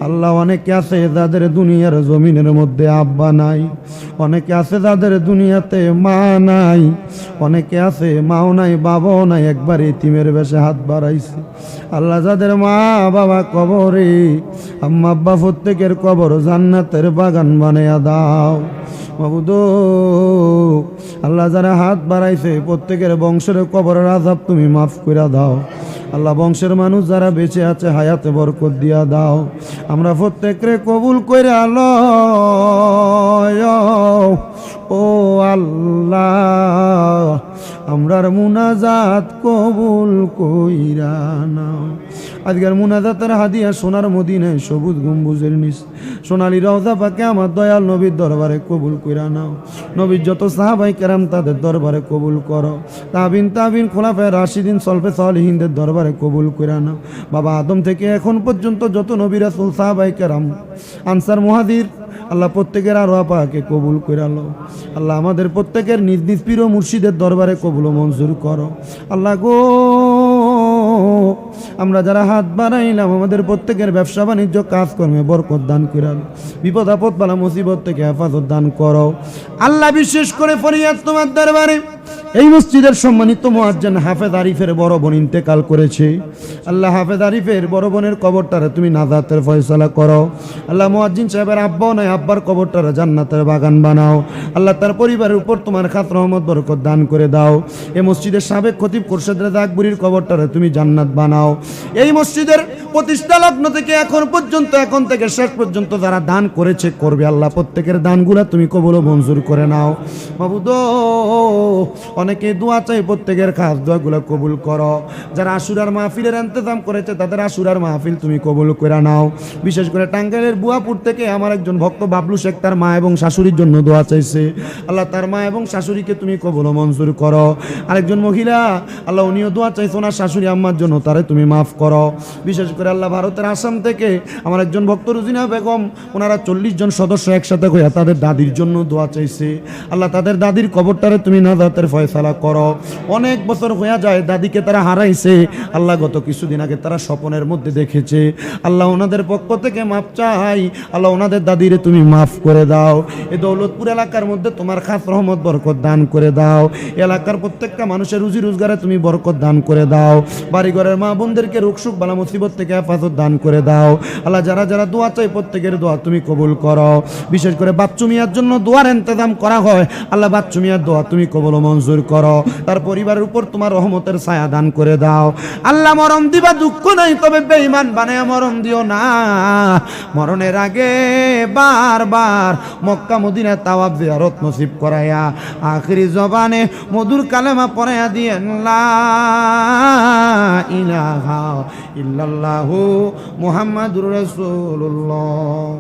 আল্লাহ অনেকে আছে যাদের দুনিয়ার জমিনের মধ্যে আব্বা নাই, অনেকে আছে যাদের দুনিয়াতে মা নাই, অনেকে আছে মাও নাই বাবাও নাই, একবার এতিমের বেশে হাত বাড়াইছে। আল্লাহ যাদের মা বাবা কবরে, আম্মা আব্বা প্রত্যেকের কবর জান্নাতের বাগান বানাইয়া দাও। মাবুদ আল্লাহ যারা হাত বাড়াইছে প্রত্যেকের বংশের কবরের আযাব তুমি মাফ করে দাও। আল্লাহ বংশের মানুষ যারা বেঁচে আছে হায়াতে বরকত দিয়া দাও। আমরা প্রত্যেকরে কবুল করে আলো ও আল্লাহ, আমরার মুনাজাত কবুল কইরা নাও। আজকের মুনাজাতের হাদিয়া সোনার মদিনায় সবুজ গম্বুজের নিচ সোনালী রওজা পাকে আমার দয়াল নবীর দরবারে কবুল কইরা নাও। নবীর যত সাহাবাই কেরাম তাদের দরবারে কবুল করো। তাবিন খোলাফায়ে রাশিদিন সলফে সালিহিনদের দরবারে কবুল কইরা নাও। বাবা আদম থেকে এখন পর্যন্ত যত নবী রাসূল সাহাবাই কেরাম আনসার মুহাজির, আল্লাহ প্রত্যেকের আরো আপাকে কবুল করে লো। আল্লাহ আমাদের প্রত্যেকের নিজ নিজ পীর ও মুর্শিদের দরবারে কবুল ও মঞ্জুর করো। আল্লাহ গো আমরা যারা হাত বাড়াইলাম আমাদের প্রত্যেকের ব্যবসা বাণিজ্য কাজকর্মে বরকত দান করে লো। বিপদ আপদ বালা মুসিবত থেকে হেফাজত দান করো। আল্লাহ বিশেষ করে ফরিয়াদ তোমার দরবারে, এই মসজিদের সম্মানিত মুয়াজ্জিন হাফেজ আরিফের বড় বোন ইন্তেকাল করেছে। আল্লাহ হাফেজ আরিফের বড় বোনের কবরটারে তুমি নাজাতের ফয়সালা করো। আল্লাহ মুয়াজ্জিন সাহেবের আব্বাও নাই, আব্বার কবরটারে জান্নাতের বাগান বানাও। আল্লাহ তার পরিবারের উপর তোমার খাত রহমত বরকত দান করে দাও। এই মসজিদের সাবেক খতিব খোরশেদ রেজা আকবরীর কবরটারে তুমি জান্নাত বানাও। এই মসজিদের প্রতিষ্ঠা লগ্ন থেকে এখন পর্যন্ত, এখন থেকে শেষ পর্যন্ত যারা দান করেছে করবে, আল্লাহ প্রত্যেকের দানগুলা তুমি কবুল ও মঞ্জুর করে নাও। মাবুদ অনেকে দোয়া চাই, প্রত্যেকের খাস দোয়াগুলো কবুল করো। যারা আশুরার মাহফিলের ইন্তজাম করেছে তাদের আশুরার মাহফিল তুমি কবুল করে নাও। বিশেষ করে টাঙ্গাইলের বুয়াপুর থেকে আমার একজন ভক্ত বাবলু শেখ তার মা এবং শাশুড়ির জন্য দোয়া চাইছে। আল্লাহ তার মা এবং শাশুড়িকে তুমি কবুল ও মঞ্জুর করো। আরেকজন মহিলা আল্লাহ উনিও দোয়া চাইছে ওনার শাশুড়ি আম্মার জন্য, তারে তুমি মাফ করো। বিশেষ করে আল্লাহ ভারতের আসাম থেকে আমার একজন ভক্ত রুজিনা বেগম, ওনারা 40 জন সদস্য একসাথে হইয়া তাদের দাদির জন্য দোয়া চাইছে। আল্লাহ তাদের দাদির কবরটারে তুমি নাজাতের ফয়সালা করো। অনেক বছর হয়ে যায় দাদিকে তারা হারাইছে। আল্লাহ গত কিছুদিন আগে তারা স্বপ্নের মধ্যে দেখেছে। আল্লাহ ওনাদের পক্ষ থেকে মাফ চাই। আল্লাহ ওনাদের দাদিরে তুমি মাফ করে দাও। এই দৌলতপুর এলাকার মধ্যে তোমার খাস রহমত বরকত দান করে দাও। এলাকার প্রত্যেকটা মানুষের রুজি রোজগারে তুমি বরকত দান করে দাও। বাড়িঘরের মা বোনদেরকে রোগ সুখ বালা মুসিবত থেকে হেফাজত দান করে দাও। আল্লাহ যারা যারা দোয়া চাই প্রত্যেকের দোয়া তুমি কবুল করো। বিশেষ করে বাচ্চু মিয়ার জন্য দোয়ার ইন্তজাম করা হয়, আল্লাহ বাচ্চু মিয়ার দোয়া তুমি কবুল ও মঞ্জুর করো। তার পরিবারের উপর তোমার রহমতের ছায়া দান করে দাও। আল্লাহ মরণ দিবা দুঃখ নাই, তবে বেঈমান বানায়া মরণ দিও না। মরণের আগে বারবার মক্কা মদিনা তাওয়াব জিয়ারত নসিব করায়া আখিরি জবানে মধুর কালেমা পড়ায়া দিয়েন লা ইলাহা ইল্লাল্লাহু মুহাম্মাদুর রাসূলুল্লাহ।